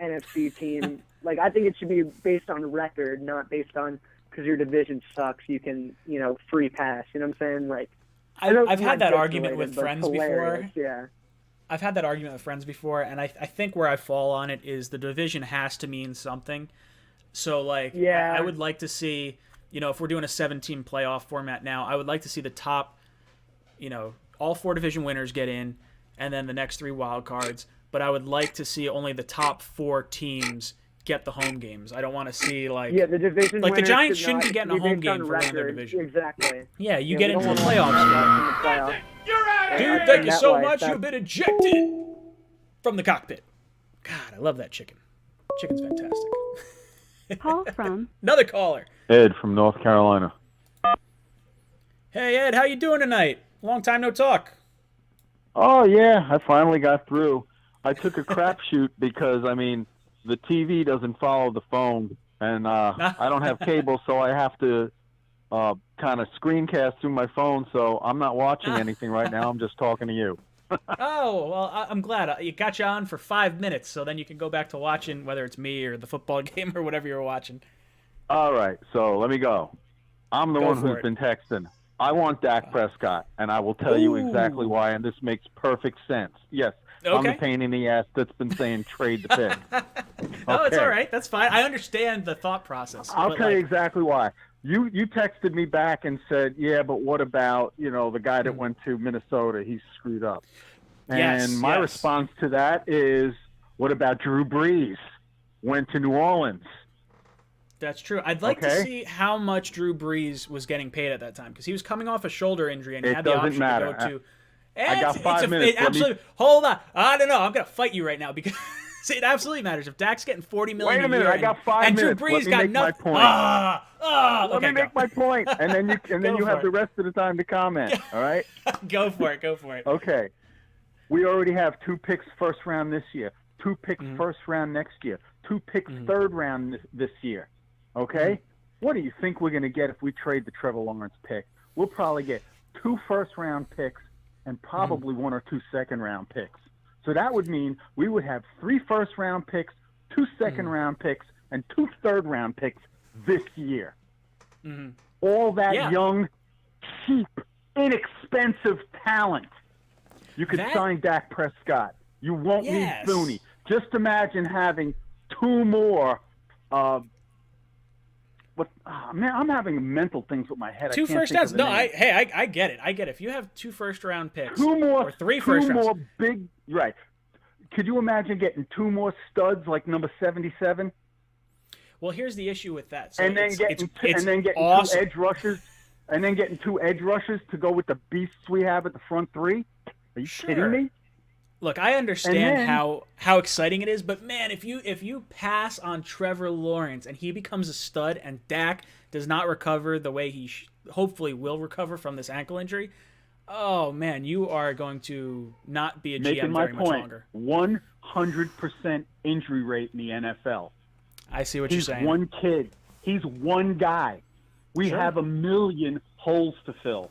NFC team. I think it should be based on record, not based on because your division sucks. You can, free pass. You know what I'm saying? I've had that argument with friends before. Yeah. I've had that argument with friends before, and I think where I fall on it is the division has to mean something. So, I would like to see, if we're doing a 7-team playoff format now, I would like to see the top, all 4 division winners get in, and then the next 3 wild cards. But I would like to see only the top 4 teams get the home games. I don't want to see the division the Giants shouldn't be getting a home game for winning their division. Exactly. Yeah, you get into the playoffs. Dude, thank you so much. You've been ejected from the cockpit. God, I love that chicken. Chicken's fantastic. Call from another caller. Ed from North Carolina. Hey Ed, how you doing tonight? Long time no talk. Oh yeah, I finally got through. I took a crapshoot because the TV doesn't follow the phone, and I don't have cable, so I have to kind of screencast through my phone. So I'm not watching anything right now. I'm just talking to you. Oh, well, I'm glad. You got you on for 5 minutes, so then you can go back to watching, whether it's me or the football game or whatever you're watching. All right, so let me go. I'm the one who's been texting. I want Dak Prescott, and I will tell you exactly why, and this makes perfect sense. Yes, I'm the pain in the ass that's been saying trade the pick. No, it's all right. That's fine. I understand the thought process. I'll tell you exactly why. You texted me back and said, yeah, but what about, the guy that went to Minnesota? He's screwed up. And my response to that is, what about Drew Brees? Went to New Orleans. That's true. I'd like to see how much Drew Brees was getting paid at that time because he was coming off a shoulder injury and he had the option to go to. I got 5 minutes. Hold on. I don't know. I'm going to fight you right now because it absolutely matters. If Dak's getting $40 million Wait a minute. I got 5 minutes. And Drew Brees got nothing. Let me make my point, and then you have the rest of the time to comment. All right? Go for it. Okay. We already have 2 picks first round this year, 2 picks first round next year, 2 picks third round this year. Okay? What do you think we're going to get if we trade the Trevor Lawrence pick? We'll probably get 2 first-round picks and probably 1 or 2 second-round picks. So that would mean we would have 3 first-round picks, 2 second-round picks, and 2 third-round picks this year. All that young, cheap, inexpensive talent. You could sign Dak Prescott. You won't need Thuney. Just imagine having 2 more what? Man, I'm having mental things with my head. Two I can't first think downs. of the No, name. I get it. I get it. If you have 2 first-round picks Or three first rounds, more big. Right. Could you imagine getting 2 more studs like number 77? well, here's the issue with that. So And then it's getting awesome. 2 edge rushers, and then getting 2 edge rushers to go with the beasts we have at the front 3. Are you kidding me? Look, I understand then- how exciting it is, but man, if you pass on Trevor Lawrence and he becomes a stud, and Dak does not recover the way he hopefully will recover from this ankle injury, oh man, you are going to not be a GM very much longer. 100% injury rate in the NFL. I see what you're saying. He's one kid. He's one guy. We Sure. have a million holes to fill.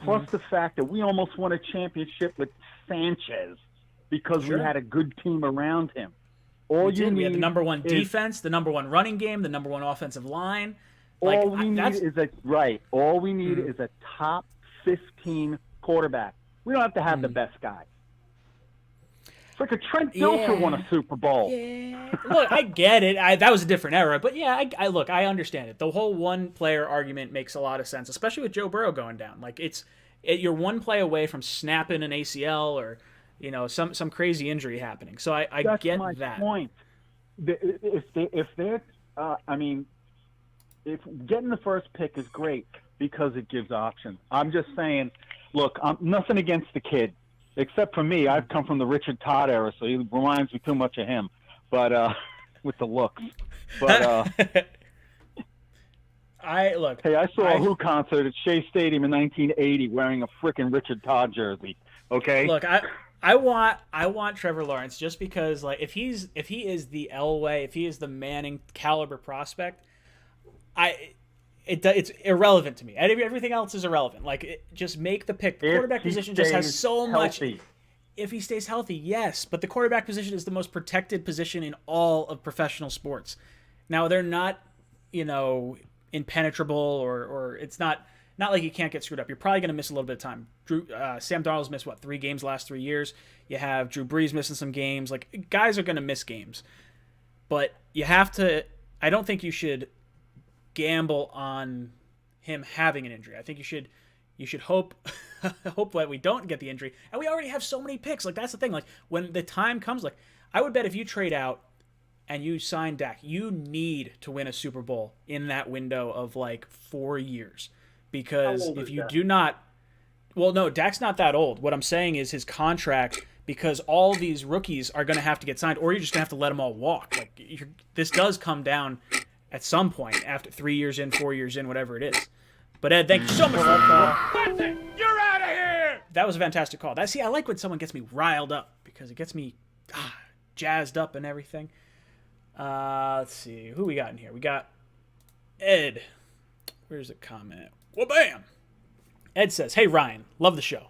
Plus the fact that we almost won a championship with Sanchez because Sure. we had a good team around him. We All did. you We need had the number 1 is, defense, the number 1 running game, the number 1 offensive line. all we need is All we need Mm-hmm. is a top 15 quarterback. We don't have to have the best guy. It's like a Trent Dilfer won a Super Bowl. Yeah. Look, I get it. That was a different era, but yeah, I understand it. The whole one-player argument makes a lot of sense, especially with Joe Burrow going down. Like you're one play away from snapping an ACL or some crazy injury happening. So I That's get my that. point. If getting the first pick is great because it gives options. I'm just saying, look, nothing against the kid, except for me. I've come from the Richard Todd era, so he reminds me too much of him. But with the looks, but I saw a Who concert at Shea Stadium in 1980 wearing a frickin' Richard Todd jersey. Okay. Look, I want Trevor Lawrence just because, like, if he is the Elway, if he is the Manning caliber prospect, it's irrelevant to me. Everything else is irrelevant. Like, just make the pick. The quarterback position just has so much. If he stays healthy, yes, but the quarterback position is the most protected position in all of professional sports. Now, they're not, impenetrable or it's not like you can't get screwed up. You're probably going to miss a little bit of time. Sam Darnold's missed 3 games last 3 years. You have Drew Brees missing some games. Like, guys are going to miss games, but you have to. I don't think you should gamble on him having an injury. I think you should hope that we don't get the injury. And we already have so many picks. Like, that's the thing. Like, when the time comes, like, I would bet if you trade out and you sign Dak, you need to win a Super Bowl in that window of 4 years. Because if you do not, well, no, Dak's not that old. What I'm saying is his contract, because all these rookies are going to have to get signed, or you're just going to have to let them all walk. Like, this does come down at some point after 3 years in, 4 years in, whatever it is. But Ed, thank you so much for the call. You're out of here! That was a fantastic call. I like when someone gets me riled up because it gets me jazzed up and everything. Let's see. Who we got in here? We got Ed. Where's the comment? Well, bam! Ed says, "Hey, Ryan. Love the show."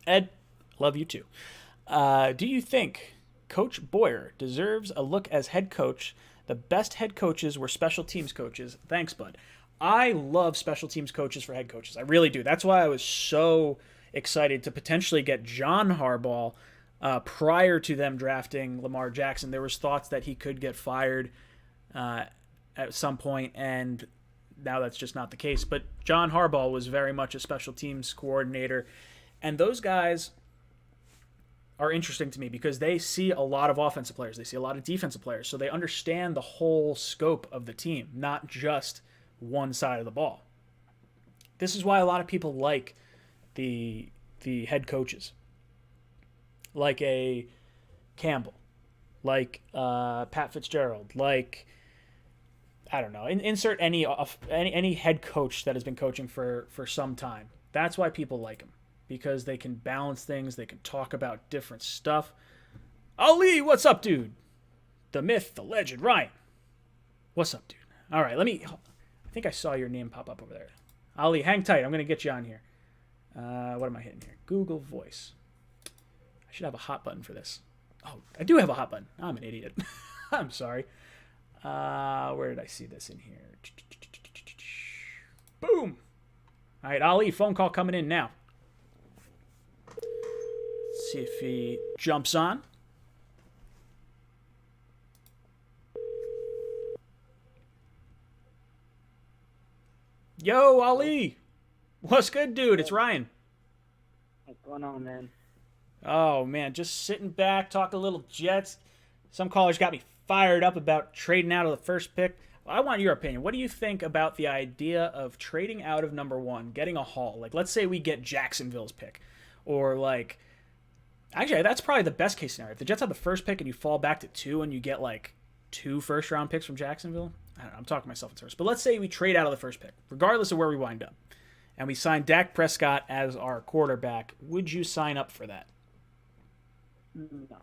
Ed, love you too. Do you think Coach Boyer deserves a look as head coach? The best head coaches were special teams coaches. Thanks, bud. I love special teams coaches for head coaches. I really do. That's why I was so excited to potentially get John Harbaugh prior to them drafting Lamar Jackson. There was thoughts that he could get fired at some point, and now that's just not the case. But John Harbaugh was very much a special teams coordinator, and those guys are interesting to me because they see a lot of offensive players. They see a lot of defensive players, so they understand the whole scope of the team, not just one side of the ball. This is why a lot of people like the head coaches, like a Campbell, like Pat Fitzgerald, like, I don't know, insert any head coach that has been coaching for some time. That's why people like him, because they can balance things, they can talk about different stuff. Ali, what's up, dude? The myth, the legend, Ryan. What's up, dude? All right, I think I saw your name pop up over there. Ali, hang tight. I'm going to get you on here. What am I hitting here? Google Voice. I should have a hot button for this. Oh, I do have a hot button. I'm an idiot. I'm sorry. Where did I see this in here? Boom. All right, Ali, phone call coming in now. Let's see if he jumps on. Yo, Ali. What's good, dude? It's Ryan. What's going on, man? Oh, man, just sitting back, talking a little Jets. Some callers got me fired up about trading out of the first pick. I want your opinion. What do you think about the idea of trading out of number 1, getting a haul? Like, let's say we get Jacksonville's pick. Or, like, actually, that's probably the best case scenario. If the Jets have the first pick and you fall back to 2 and you get, like, 2 first-round picks from Jacksonville. I don't know, I'm talking myself in terms. But let's say we trade out of the first pick, regardless of where we wind up. And we sign Dak Prescott as our quarterback. Would you sign up for that? No.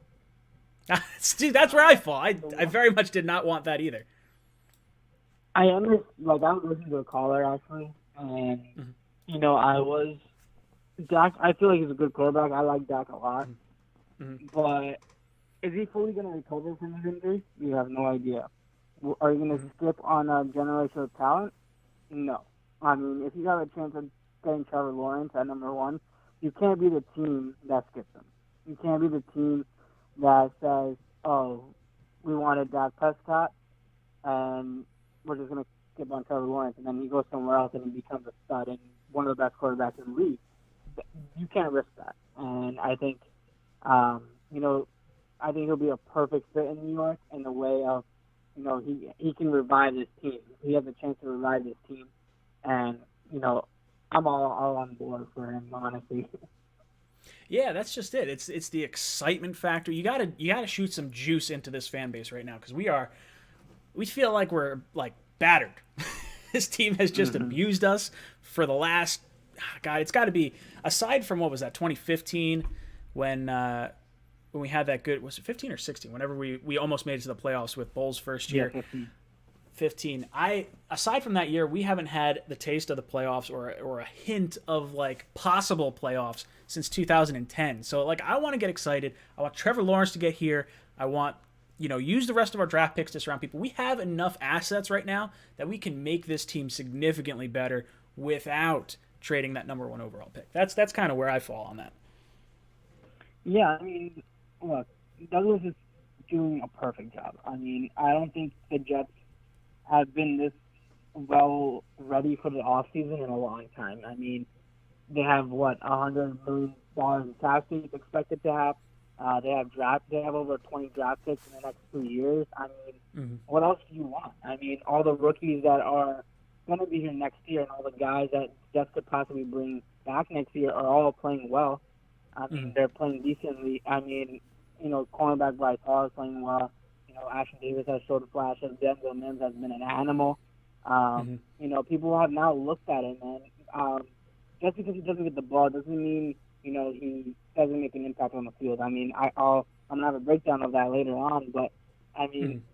Dude, that's where I fall. I very much did not want that either. I was listening to a caller actually, and I was Dak. I feel like he's a good quarterback. I like Dak a lot, but is he fully going to recover from his injury? You have no idea. Are you going to skip on a generation of talent? No. I mean, if you have a chance of getting Trevor Lawrence at number 1, you can't be the team that skips him. You can't be the team that says, "Oh, we wanted Dak Prescott, and we're just going to skip on Trevor Lawrence," and then he goes somewhere else and he becomes a stud and one of the best quarterbacks in the league. You can't risk that. And I think, I think he'll be a perfect fit in New York in the way of, he can revive this team. He has a chance to revive this team, and I'm all on board for him, honestly. Yeah, that's just it. It's the excitement factor. You gotta shoot some juice into this fan base right now because we feel like we're like battered. This team has just abused us for the last it's got to be, aside from what was that 2015 when we had that good, was it 15 or 16? Whenever we almost made it to the playoffs with Bowles' first year. Yeah, 15. Aside from that year, we haven't had the taste of the playoffs or a hint of like possible playoffs since 2010. So like I want to get excited. I want Trevor Lawrence to get here. I want use the rest of our draft picks to surround people. We have enough assets right now that we can make this team significantly better without trading that number 1 overall pick. That's kind of where I fall on that. Yeah, I mean, look, Douglas is doing a perfect job. I mean, I don't think the Jets have been this well ready for the offseason in a long time. I mean, they have $100 million in cap space expected to have. They have over 20 draft picks in the next 2 years. I mean, what else do you want? I mean, all the rookies that are going to be here next year and all the guys that Jets could possibly bring back next year are all playing well. I mean, they're playing decently. I mean, cornerback Bryce Hall is playing well. Ashton Davis has showed flashes. Denzel Mims has been an animal. People have now looked at him, and just because he doesn't get the ball doesn't mean, he doesn't make an impact on the field. I mean, I'm going to have a breakdown of that later on, but, I mean,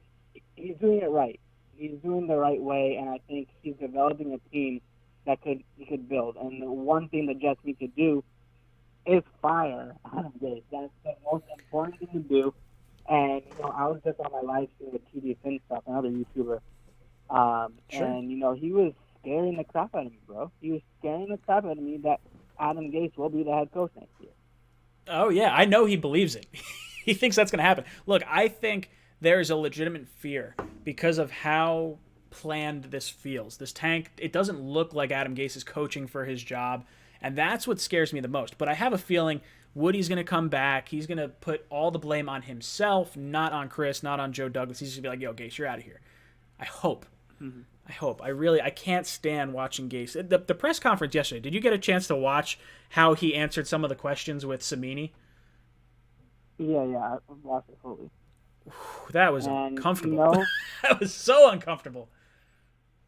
he's doing it right. He's doing the right way, and I think he's developing a team that he could build. And the one thing the Jets need to do is fire Adam Gase. That's the most important thing to do. And, I was just on my live stream with TD Finstock, another YouTuber, and, he was scaring the crap out of me, bro. He was scaring the crap out of me that Adam Gase will be the head coach next year. Oh, yeah, I know he believes it. He thinks that's going to happen. Look, I think there's a legitimate fear because of how planned this feels. This tank, it doesn't look like Adam Gase is coaching for his job, and that's what scares me the most. But I have a feeling Woody's going to come back. He's going to put all the blame on himself, not on Chris, not on Joe Douglas. He's just going to be like, yo, Gase, you're out of here. I hope. I hope. I can't stand watching Gase. The press conference yesterday, did you get a chance to watch how he answered some of the questions with Samini? Yeah, I watched it fully. That was uncomfortable. That was so uncomfortable.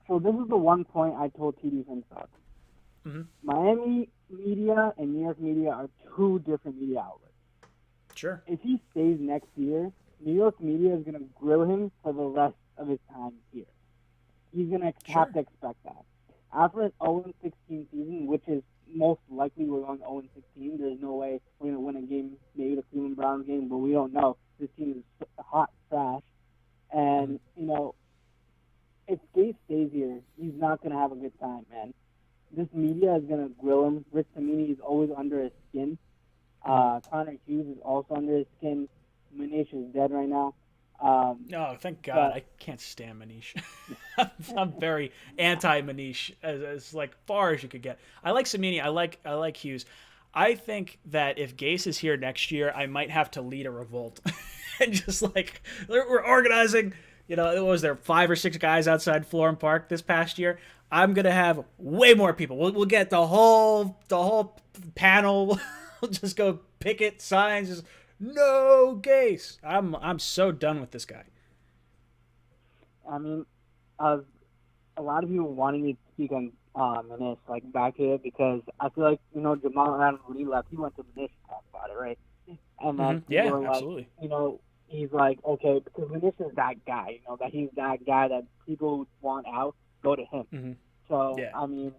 So this is the one point I told TD Finstock. Miami media and New York media are 2 different media outlets. Sure. If he stays next year, New York media is going to grill him for the rest of his time here. He's going to have to expect that. After an 0-16 season, which is most likely we're going 0-16, there's no way we're going to win a game, maybe the Cleveland Browns game, but we don't know. This team is hot trash. And, if Gase stays here, he's not going to have a good time, man. This media is going to grill him. Rich Samini is always under his skin. Connor Hughes is also under his skin. Manish is dead right now. Oh, thank God! I can't stand Manish. I'm very anti-Manish as like far as you could get. I like Samini. I like Hughes. I think that if Gase is here next year, I might have to lead a revolt and just like we're organizing. You know, it was there 5 or 6 guys outside Florham Park this past year. I'm gonna have way more people. We'll get the whole panel. We'll just go picket signs. Just no Gase. I'm so done with this guy. I mean, a lot of people wanting me to speak on Manish, like back here, because I feel like, you know, Jamal Adams, when he left, he went to Manish to talk about it, right? And then Yeah, people were like, absolutely. you know, he's like, okay, because Manish is that guy, you know, that he's that guy that people want out, go to him. Mm-hmm. So, Yeah. I mean,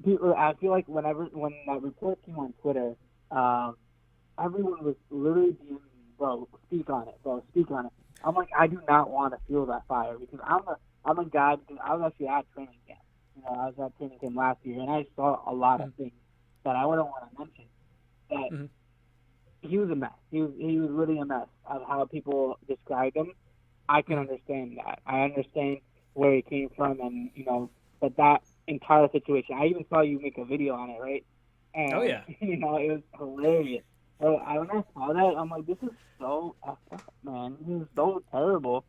I feel like when that report came on Twitter, everyone was literally being, bro, speak on it, bro, speak on it. I'm like, I do not want to feel that fire because I'm a guy, because I was actually at training camp. You know, I was at training camp last year, and I saw a lot of things that I wouldn't want to mention. That he was a mess. He was really a mess of how people described him. I can understand that. I understand where he came from, and you know, but that entire situation. I even saw you make a video on it, right? And, Oh yeah. You know, it was hilarious. So when I saw that, I'm like, this is so effed up, man. This is so terrible.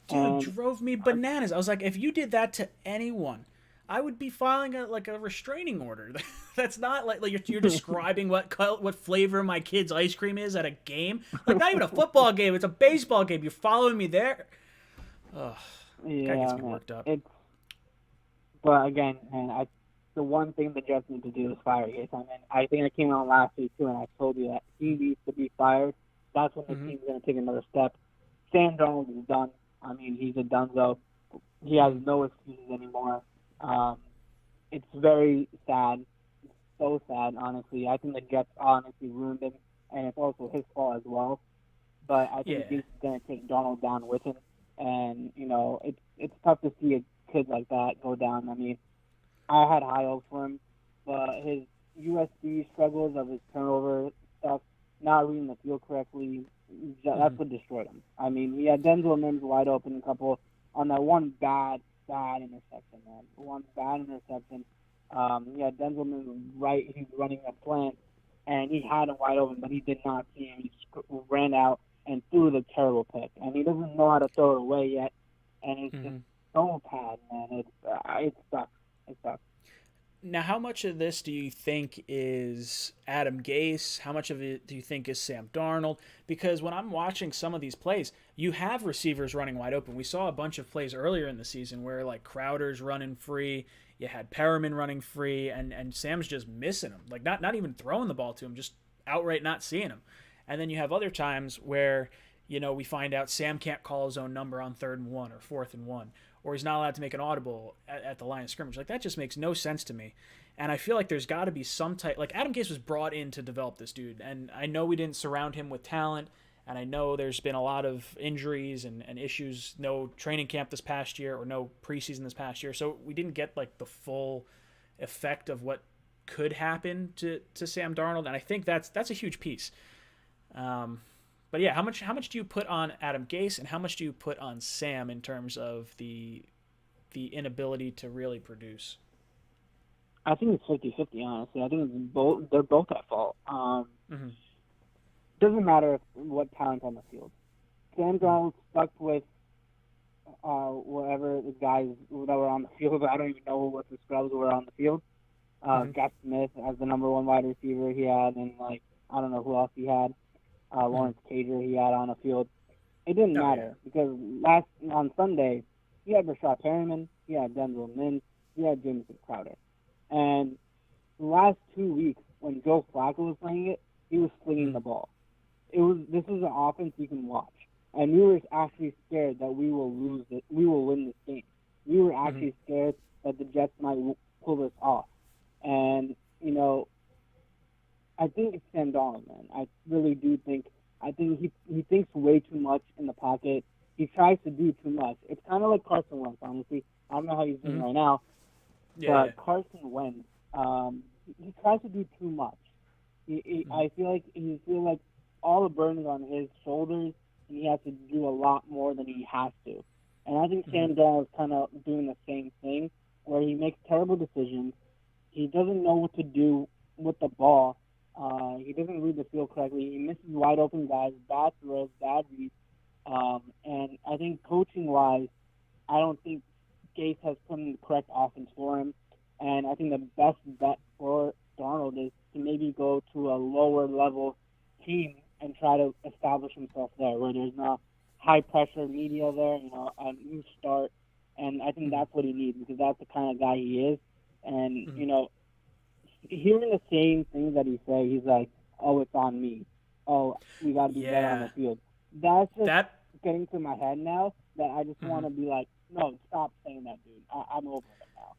Dude, drove me bananas. I was like, if you did that to anyone, I would be filing a restraining order. That's not like you're describing what flavor my kid's ice cream is at a game. Like not even a football game. It's a baseball game. You're following me there. Ugh. Yeah, That gets me worked up. But again, man, the one thing the Jets need to do is fire Gase. I mean, I think I came out last week too, and I told you that he needs to be fired. That's when the team's going to take another step. Sam Darnold is done. I mean, he's a donezo. He has no excuses anymore. It's very sad. It's so sad, honestly. I think the Jets honestly ruined him, and it's also his fault as well. But I think Gase is going to take Darnold down with him, and you know, it's tough to see a kid like that go down. I mean, I had high hopes for him, but his USC struggles of his turnover stuff, not reading the field correctly, that's what destroyed him. I mean, he had Denzel Mims wide open a couple on that one bad interception, man. One bad interception. He had Denzel Mims right, he's running a slant, and he had him wide open, but he did not see him. He ran out and threw the terrible pick, and he doesn't know how to throw it away yet, and it's just so bad, man. It sucks. It sucks. Now, how much of this do you think is Adam Gase? How much of it do you think is Sam Darnold? Because when I'm watching some of these plays, you have receivers running wide open. We saw a bunch of plays earlier in the season where like Crowder's running free, you had Perriman running free, and Sam's just missing him. Like not even throwing the ball to him, just outright not seeing him. And then you have other times where, you know, we find out Sam can't call his own number on 3rd and 1 or 4th and 1. Or he's not allowed to make an audible at the line of scrimmage. Like, that just makes no sense to me. And I feel like there's got to be some type... Like, Adam Gase was brought in to develop this dude. And I know we didn't surround him with talent. And I know there's been a lot of injuries and issues. No training camp this past year or no preseason this past year. So we didn't get, like, the full effect of what could happen to Sam Darnold. And I think that's a huge piece. But yeah, how much do you put on Adam Gase and how much do you put on Sam in terms of the inability to really produce? I think it's 50-50, honestly. I think they're both at fault. Doesn't matter what talent's on the field. Sam Darnold stuck with whatever the guys that were on the field. I don't even know what the scrubs were on the field. Gus Smith as the number 1 wide receiver he had, and like I don't know who else he had. Lawrence Cager he had on the field. It didn't matter because on Sunday he had Rashad Perriman, he had Denzel Mims, he had Jamison Crowder. And the last 2 weeks when Joe Flacco was playing it, he was slinging the ball. This is an offense you can watch. And we were actually scared that we will win this game. We were actually scared that the Jets might pull this off. And, you know, I think it's Sam Darnold, man. I really do think. I think he thinks way too much in the pocket. He tries to do too much. It's kind of like Carson Wentz, honestly. I don't know how he's doing right now, but Carson Wentz, he tries to do too much. I feel like all the burden is on his shoulders, and he has to do a lot more than he has to. And I think Sam Darnold is kind of doing the same thing, where he makes terrible decisions. He doesn't know what to do with the ball. He doesn't read the field correctly. He misses wide open guys, bad throws, bad reads. And I think coaching-wise, I don't think Gase has put in the correct offense for him. And I think the best bet for Darnold is to maybe go to a lower-level team and try to establish himself there, where there's not high-pressure media there, a new start. And I think that's what he needs, because that's the kind of guy he is. And, hearing the same things that he say, he's like, oh, it's on me. Oh, we got to be better on the field. That's just getting to my head now, that I just want to be like, no, stop saying that, dude. I'm over it now.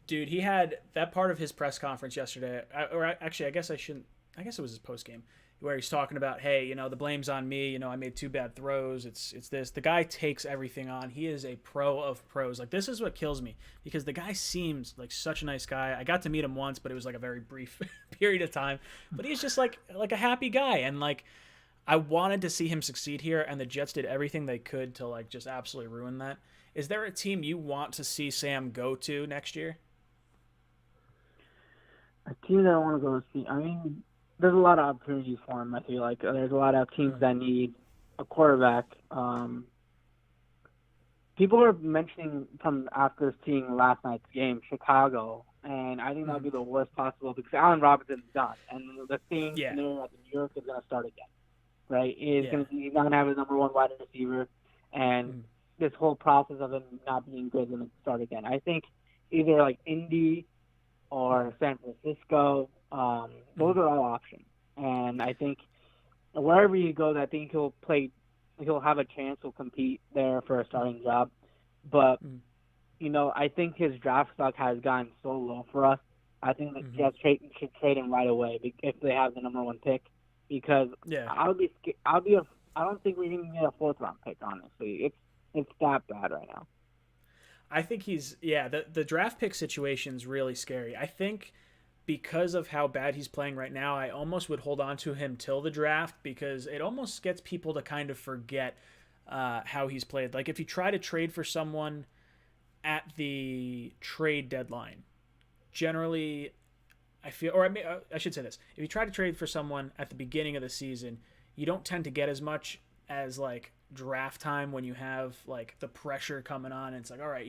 Dude, he had that part of his press conference yesterday, I guess it was his post game, where he's talking about, hey, the blame's on me. I made 2 bad throws. It's this. The guy takes everything on. He is a pro of pros. Like, this is what kills me, because the guy seems like such a nice guy. I got to meet him once, but it was like a very brief period of time. But he's just like a happy guy, and like, I wanted to see him succeed here, and the Jets did everything they could to like just absolutely ruin that. Is there a team you want to see Sam go to next year? A team that I want to go see. I mean, there's a lot of opportunities for him. I feel like there's a lot of teams that need a quarterback. People are mentioning from after seeing last night's game, Chicago, and I think that would be the worst possible, because Allen Robinson's done, and the same scenario at New York is going to start again, right? He's not going to have his number 1 wide receiver, and this whole process of him not being good is going to start again. I think either like Indy or San Francisco, those are all options. And I think wherever he goes, I think he'll have a chance to compete there for a starting job. But, I think his draft stock has gotten so low for us. I think the Jets should trade him right away if they have the number 1 pick, because I don't think we're going to get a 4th round pick, honestly. It's that bad right now. I think the draft pick situation is really scary. I think because of how bad he's playing right now, I almost would hold on to him till the draft, because it almost gets people to kind of forget how he's played. Like, if you try to trade for someone at the trade deadline, generally, I feel, or I should say this, if you try to trade for someone at the beginning of the season, you don't tend to get as much as like draft time, when you have like the pressure coming on, and it's like, all right,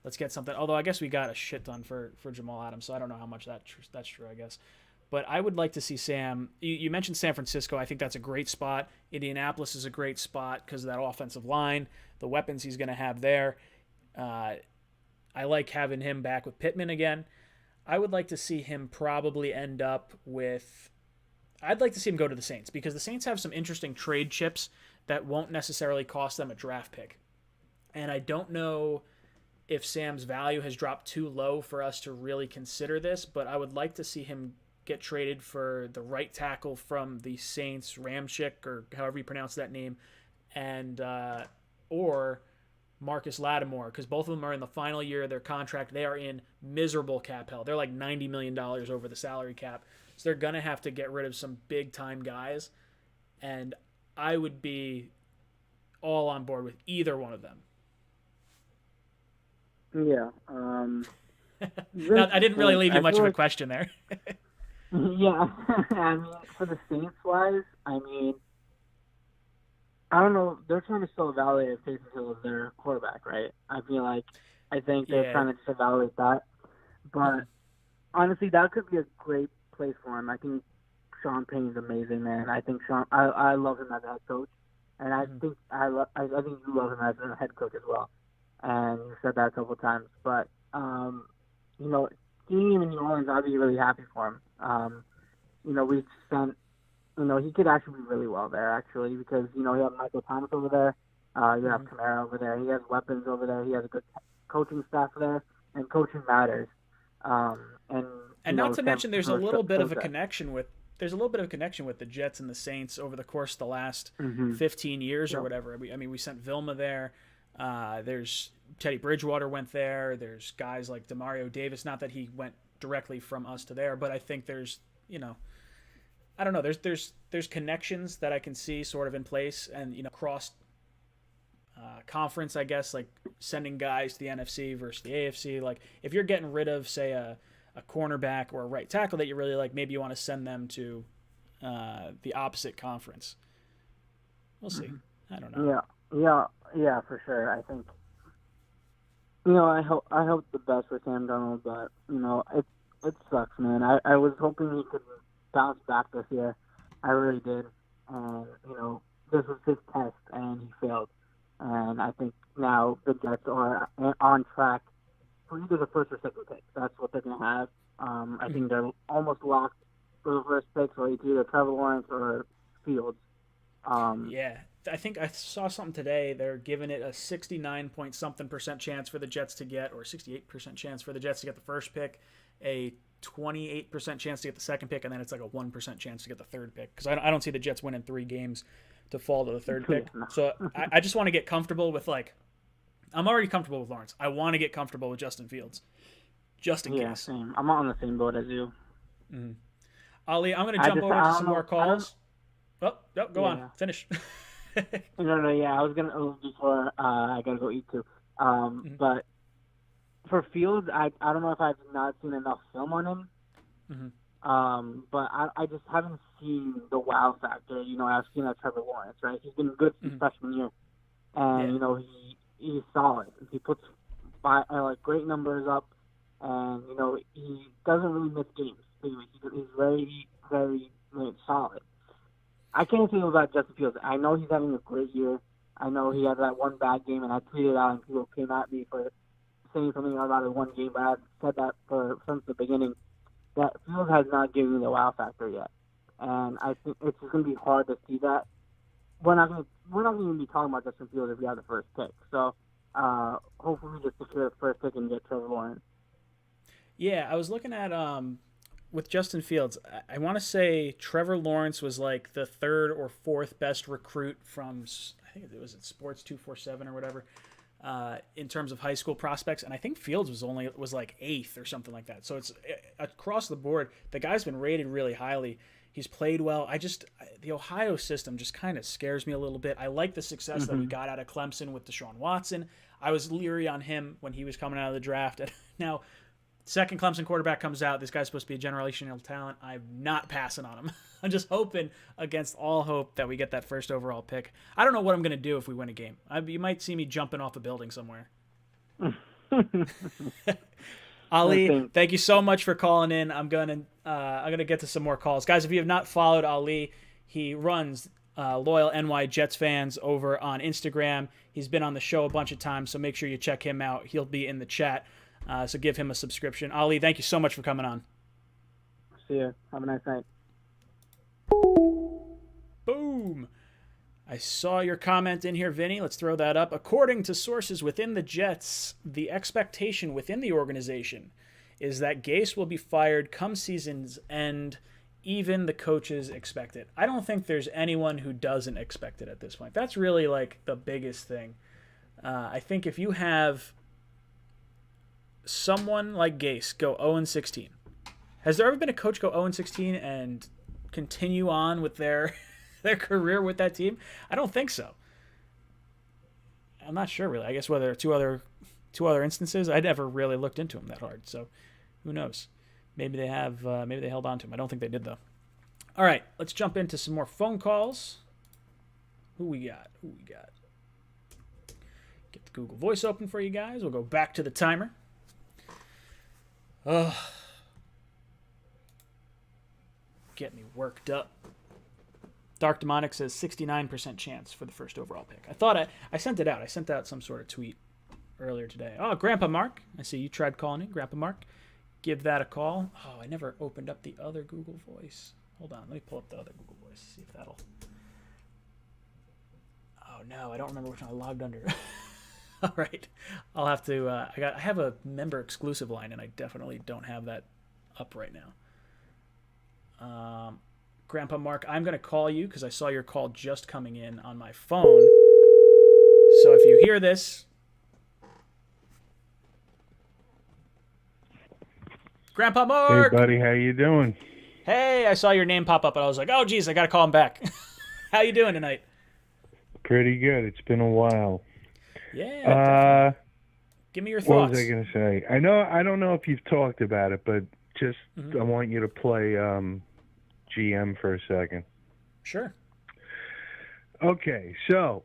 let's get something. Although I guess we got a shit ton for Jamal Adams, so I don't know how much that's true, I guess. But I would like to see Sam. You mentioned San Francisco. I think that's a great spot. Indianapolis is a great spot because of that offensive line, the weapons he's going to have there. I like having him back with Pittman again. I would like to see him probably end up with. I'd like to see him go to the Saints, because the Saints have some interesting trade chips that won't necessarily cost them a draft pick. And I don't know if Sam's value has dropped too low for us to really consider this, but I would like to see him get traded for the right tackle from the Saints, Ramchick, or however you pronounce that name, and or Marcus Lattimore, because both of them are in the final year of their contract. They are in miserable cap hell. They're like $90 million over the salary cap. So they're going to have to get rid of some big-time guys, and I would be all on board with either one of them. Yeah. Now, I didn't really leave you much of a question there. Yeah. I mean, for the Saints-wise, I mean, I don't know. They're trying to still evaluate if Taysom Hill is their quarterback, right? I think they're trying to just evaluate that. But honestly, that could be a great place for him. I think Sean Payne's amazing, man. I think I love him as a head coach, and I think I think you love him as a head coach as well. And you said that a couple of times. But seeing him in New Orleans, I'd be really happy for him. We sent. He could actually be really well there, actually, because, you have Michael Thomas over there. You have Kamara over there. He has weapons over there. He has a good coaching staff there, and coaching matters. And not to mention, there's a little bit of a connection with the Jets and the Saints over the course of the last 15 years or whatever. We sent Vilma there. There's Teddy Bridgewater went there. There's guys like Demario Davis. Not that he went directly from us to there, but I think there's, I don't know. There's connections that I can see sort of in place, and cross conference, I guess, like sending guys to the NFC versus the AFC. Like if you're getting rid of, say, a cornerback or a right tackle that you really like, maybe you want to send them to the opposite conference. We'll see. I don't know. Yeah, for sure. I think I hope the best for Sam Darnold, but it sucks, man. I was hoping he could bounce back this year. I really did. And this was his test, and he failed. And I think now the Jets are on track for either the first or second pick. That's what they're going to have. I think they're almost locked for the first pick, so it's either Trevor Lawrence or Fields. Yeah, I think I saw something today. They're giving it a 69 point something % chance for the Jets to get, or 68% chance for the Jets to get the first pick, a 28% chance to get the second pick, and then it's like a 1% chance to get the third pick. Because I don't see the Jets winning 3 games to fall to the third pick. So I just want to get comfortable with, like, I'm already comfortable with Lawrence. I want to get comfortable with Justin Fields, just in case. Same. I'm on the same boat as you. Mm-hmm. Ali, I'm going to jump over to some more calls. Go on. Finish. No. Yeah, I was going to, before I got to go eat too. But for Fields, I don't know if I've not seen enough film on him. Mm-hmm. But I just haven't seen the wow factor. I've seen that Trevor Lawrence, right? He's been good since freshman year. And, he's solid. He puts great numbers up, and, he doesn't really miss games. He's very, very, very solid. I can't say about Justin Fields. I know he's having a great year. I know he had that one bad game, and I tweeted out, and people came at me for saying something about it one game, but I've said that since the beginning, that Fields has not given me the wow factor yet. And I think it's just going to be hard to see that. We're not going to be talking about Justin Fields if we have the first pick. So hopefully we just secure the first pick and get Trevor Lawrence. Yeah, I was looking at with Justin Fields, I want to say Trevor Lawrence was like the 3rd or 4th best recruit from, I think it was at Sports 247 or whatever, in terms of high school prospects, and I think Fields was like 8th or something like that. So it's across the board. The guy's been rated really highly. He's played well. The Ohio system just kind of scares me a little bit. I like the success that we got out of Clemson with Deshaun Watson. I was leery on him when he was coming out of the draft. And now, second Clemson quarterback comes out. This guy's supposed to be a generational talent. I'm not passing on him. I'm just hoping against all hope that we get that first overall pick. I don't know what I'm going to do if we win a game. You might see me jumping off a building somewhere. Ali, thank you so much for calling in. I'm gonna get to some more calls, guys. If you have not followed Ali, he runs Loyal NY Jets Fans over on Instagram. He's been on the show a bunch of times, so make sure you check him out. He'll be in the chat, so give him a subscription. Ali, thank you so much for coming on. See you. Have a nice night. Boom. I saw your comment in here, Vinny. Let's throw that up. According to sources within the Jets, the expectation within the organization is that Gase will be fired come season's end. Even the coaches expect it. I don't think there's anyone who doesn't expect it at this point. That's really like the biggest thing. I think if you have someone like Gase go 0-16, has there ever been a coach go 0-16 and continue on with their career with that team? I don't think so. I'm not sure really. I guess whether two other instances, I never really looked into them that hard. So who knows? Maybe they have. Maybe they held on to him. I don't think they did though. All right, let's jump into some more phone calls. Who we got? Get the Google Voice open for you guys. We'll go back to the timer. Get me worked up. Dark Demonic says 69% chance for the first overall pick. I thought I sent it out. I sent out some sort of tweet earlier today. Oh, Grandpa Mark. I see you tried calling in. Grandpa Mark. Give that a call. Oh, I never opened up the other Google Voice. Hold on. Let me pull up the other Google Voice. See if that'll... Oh, no. I don't remember which one I logged under. All right. I'll have to... I have a member exclusive line, and I definitely don't have that up right now. Grandpa Mark, I'm going to call you because I saw your call just coming in on my phone. So if you hear this... Grandpa Mark! Hey, buddy. How you doing? Hey, I saw your name pop up, and I was like, oh, geez, I got to call him back. How you doing tonight? Pretty good. It's been a while. Yeah, definitely. Give me your What thoughts. was I going to say? I don't know if you've talked about it, but just I want you to play GM for a second. Sure. Okay, so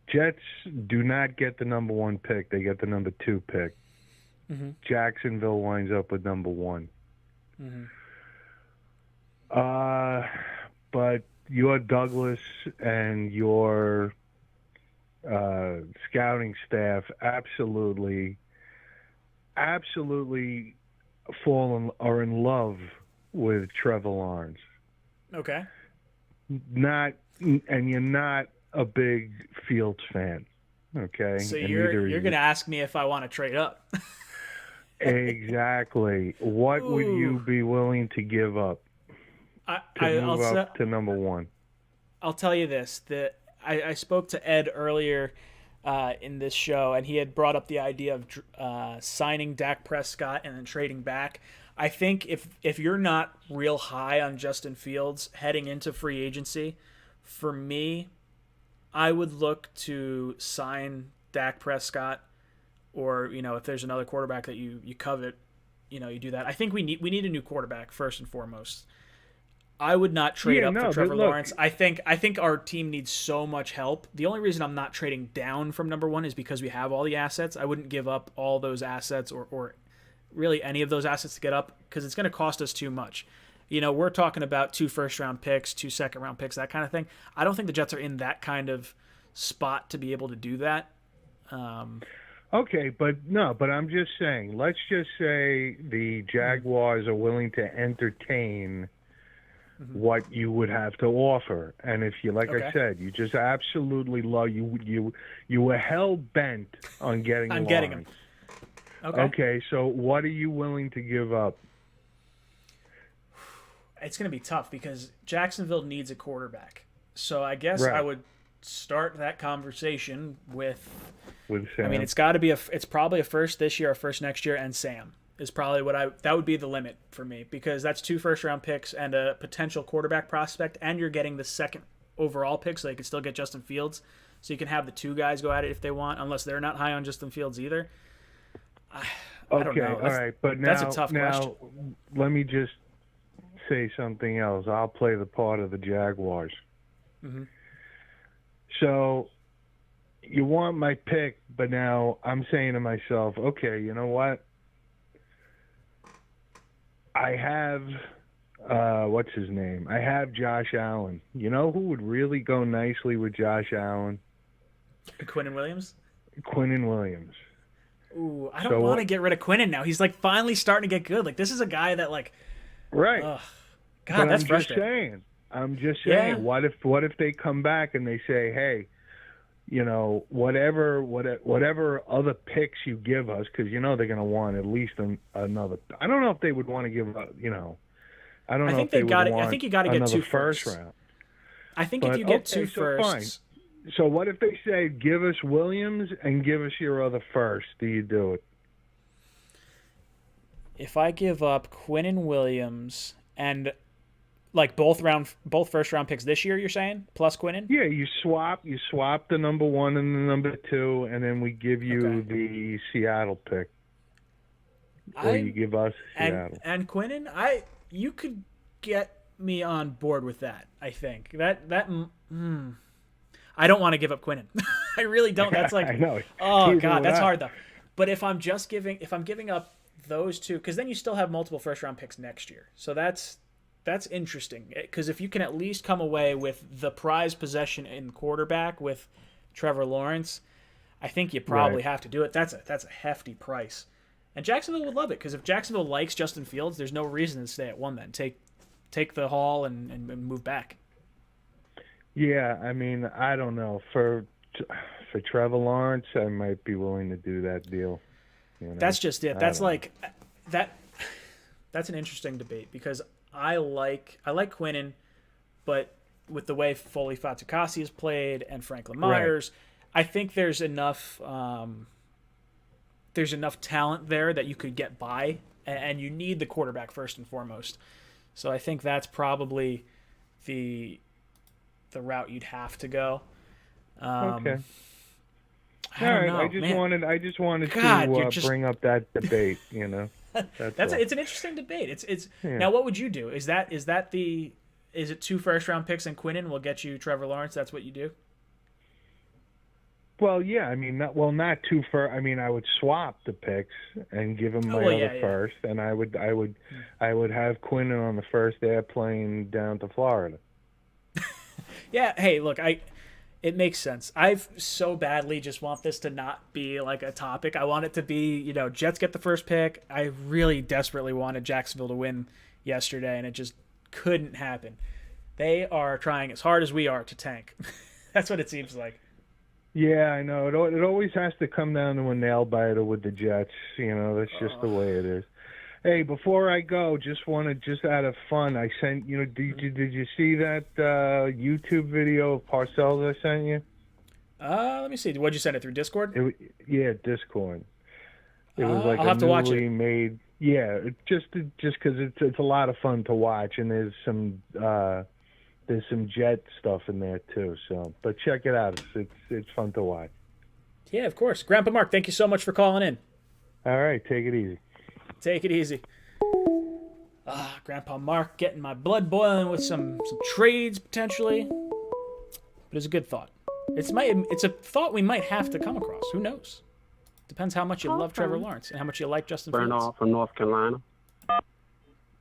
Jets do not get the number 1 pick. They get the number 2 pick. Jacksonville winds up with number 1. But your Douglas and your scouting staff absolutely are in love with Trevor Lawrence. Okay. And you're not a big Fields fan, okay? So and you're going to ask me if I want to trade up. Exactly. What would you be willing to give up to move up to number 1? I'll tell you this: that I spoke to Ed earlier in this show, and he had brought up the idea of signing Dak Prescott and then trading back. I think if you're not real high on Justin Fields heading into free agency, for me, I would look to sign Dak Prescott, or if there's another quarterback that you covet, you do that. I think we need a new quarterback first and foremost. I would not trade up for Trevor Lawrence. I think our team needs so much help. The only reason I'm not trading down from number 1 is because we have all the assets. I wouldn't give up all those assets or really any of those assets to get up, because it's going to cost us too much. We're talking about 2 first-round picks, 2 second-round picks, that kind of thing. I don't think the Jets are in that kind of spot to be able to do that. Okay, but I'm just saying, let's just say the Jaguars are willing to entertain what you would have to offer. And if you, I said, you just absolutely love, you were hell-bent on getting Lawrence. Getting him. Okay, so what are you willing to give up? It's going to be tough because Jacksonville needs a quarterback. So I guess I would start that conversation with Sam. I mean, it's probably a first this year, a first next year, and Sam is probably that would be the limit for me, because that's 2 first-round picks and a potential quarterback prospect, and you're getting the 2nd overall pick, so you can still get Justin Fields. So you can have the 2 guys go at it if they want, unless they're not high on Justin Fields either. I don't know. All right, but that's a tough question. Let me just say something else. I'll play the part of the Jaguars. So you want my pick, but now I'm saying to myself, okay, you know what? I have, what's his name? I have Josh Allen. You know who would really go nicely with Josh Allen? Quinnen Williams? Quinnen Williams. Ooh, I don't want to get rid of Quinnen now. He's finally starting to get good. This is a guy that right. God, but that's frustrating. I'm just saying. What if they come back and they say, hey, whatever other picks you give us, because they're going to want at least another. I don't know if they would want to give up. I don't know if they would want. I think you got to get 2 first round. I think if you get 2 firsts. Fine. So what if they say, give us Williams and give us your other first? Do you do it? If I give up Quinnen Williams and both first round picks this year, you're saying, plus Quinnen? Yeah, you swap the number 1 and the number 2, and then we give you the Seattle pick. Or you give us Seattle. And Quinnen, you could get me on board with that. I think I don't want to give up Quinnen. I really don't. That's I know. Oh God, that's hard though. But if I'm giving up those 2, because then you still have multiple first round picks next year. So that's interesting, because if you can at least come away with the prize possession in quarterback with Trevor Lawrence, I think you probably have to do it. That's a hefty price, and Jacksonville would love it, because if Jacksonville likes Justin Fields, there's no reason to stay at 1. Then take the haul and move back. Yeah, I mean, I don't know. For Trevor Lawrence, I might be willing to do that deal. That's just it. That's that's an interesting debate, because I like Quinnen, but with the way Foley Fatukasi has played and Franklin Myers, I think there's enough talent there that you could get by, and you need the quarterback first and foremost. So I think that's probably the route you'd have to go. Okay. I don't know, I just wanted God, to bring up that debate. That's all. It's an interesting debate. It's Yeah. Now what would you do? Is it 2 first-round picks and Quinnen will get you Trevor Lawrence? That's what you do? Well, yeah. I mean, not too far. I mean, I would swap the picks and give him my other first, and I would have Quinnen on the first airplane down to Florida. Yeah. Hey, look, it makes sense. I've so badly just want this to not be like a topic. I want it to be, Jets get the first pick. I really desperately wanted Jacksonville to win yesterday, and it just couldn't happen. They are trying as hard as we are to tank. That's what it seems like. Yeah, I know. It always has to come down to a nail biter with the Jets. That's just the way it is. Hey, before I go, just out of fun, I sent did you see that YouTube video of Parcells I sent you? Let me see. What'd you send it through Discord? Discord. It was like I'll have to watch newly it. made. Yeah, just because it's a lot of fun to watch, and there's some Jet stuff in there too. So, but check it out. It's fun to watch. Yeah, of course. Grandpa Mark, thank you so much for calling in. All right, take it easy. Take it easy. Grandpa Mark getting my blood boiling with some trades potentially. But it's a good thought. It's a thought we might have to come across. Who knows? Depends how much you love Trevor Lawrence and how much you like Justin Fields. Bernard from North Carolina.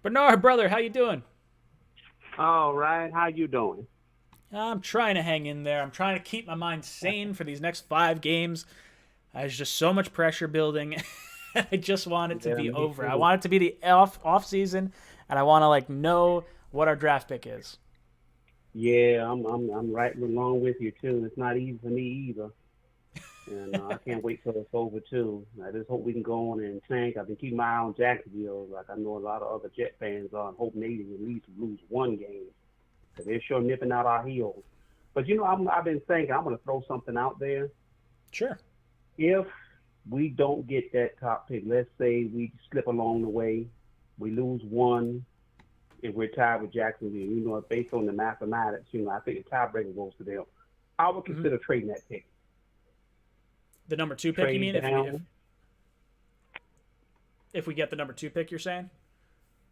Bernard, brother, how you doing? All right, how you doing? I'm trying to hang in there. I'm trying to keep my mind sane for these next 5 games. There's just so much pressure building. I just want it to be over. I want it to be the off season, and I want to know what our draft pick is. Yeah, I'm right along with you too. It's not easy for me either, and I can't wait till it's over too. I just hope we can go on and tank. I've been keeping my eye on Jacksonville, like I know a lot of other Jet fans are, and hoping they at least lose one game because they're sure nipping out our heels. But I've been thinking I'm going to throw something out there. Sure. If we don't get that top pick, let's say we slip along the way, we lose one, and we're tied with Jacksonville. Based on the mathematics, I think the tiebreaker goes to them. I would consider trading that pick. The number 2 pick, Trade you mean? down. If we get the number 2 pick, you're saying?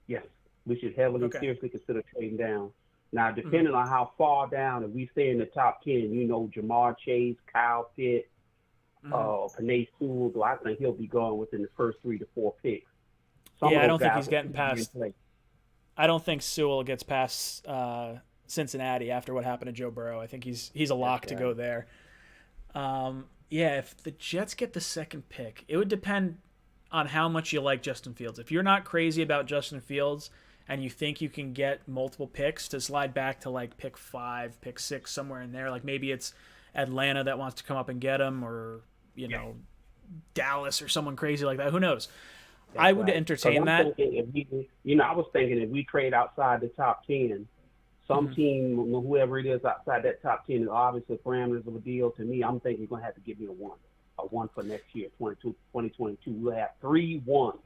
Yes, we should heavily, seriously consider trading down. Now, depending on how far down, if we stay in the top 10, Jamar Chase, Kyle Pitt, Penei Sewell, I think he'll be gone within the first 3 to 4 picks. I don't think he's getting past. I don't think Sewell gets past Cincinnati after what happened to Joe Burrow. I think he's a lock to go there. If the Jets get the second pick, it would depend on how much you like Justin Fields. If you're not crazy about Justin Fields and you think you can get multiple picks to slide back to pick 5, pick 6, somewhere in there, maybe it's Atlanta that wants to come up and get him, or Dallas or someone crazy like that. Who knows? That's I would right. entertain that. I was thinking if we trade outside the top 10, some team, whoever it is outside that top 10, is obviously parameters of a deal. To me, I'm thinking you're going to have to give me a one for next year, 2022. We'll have 3 ones.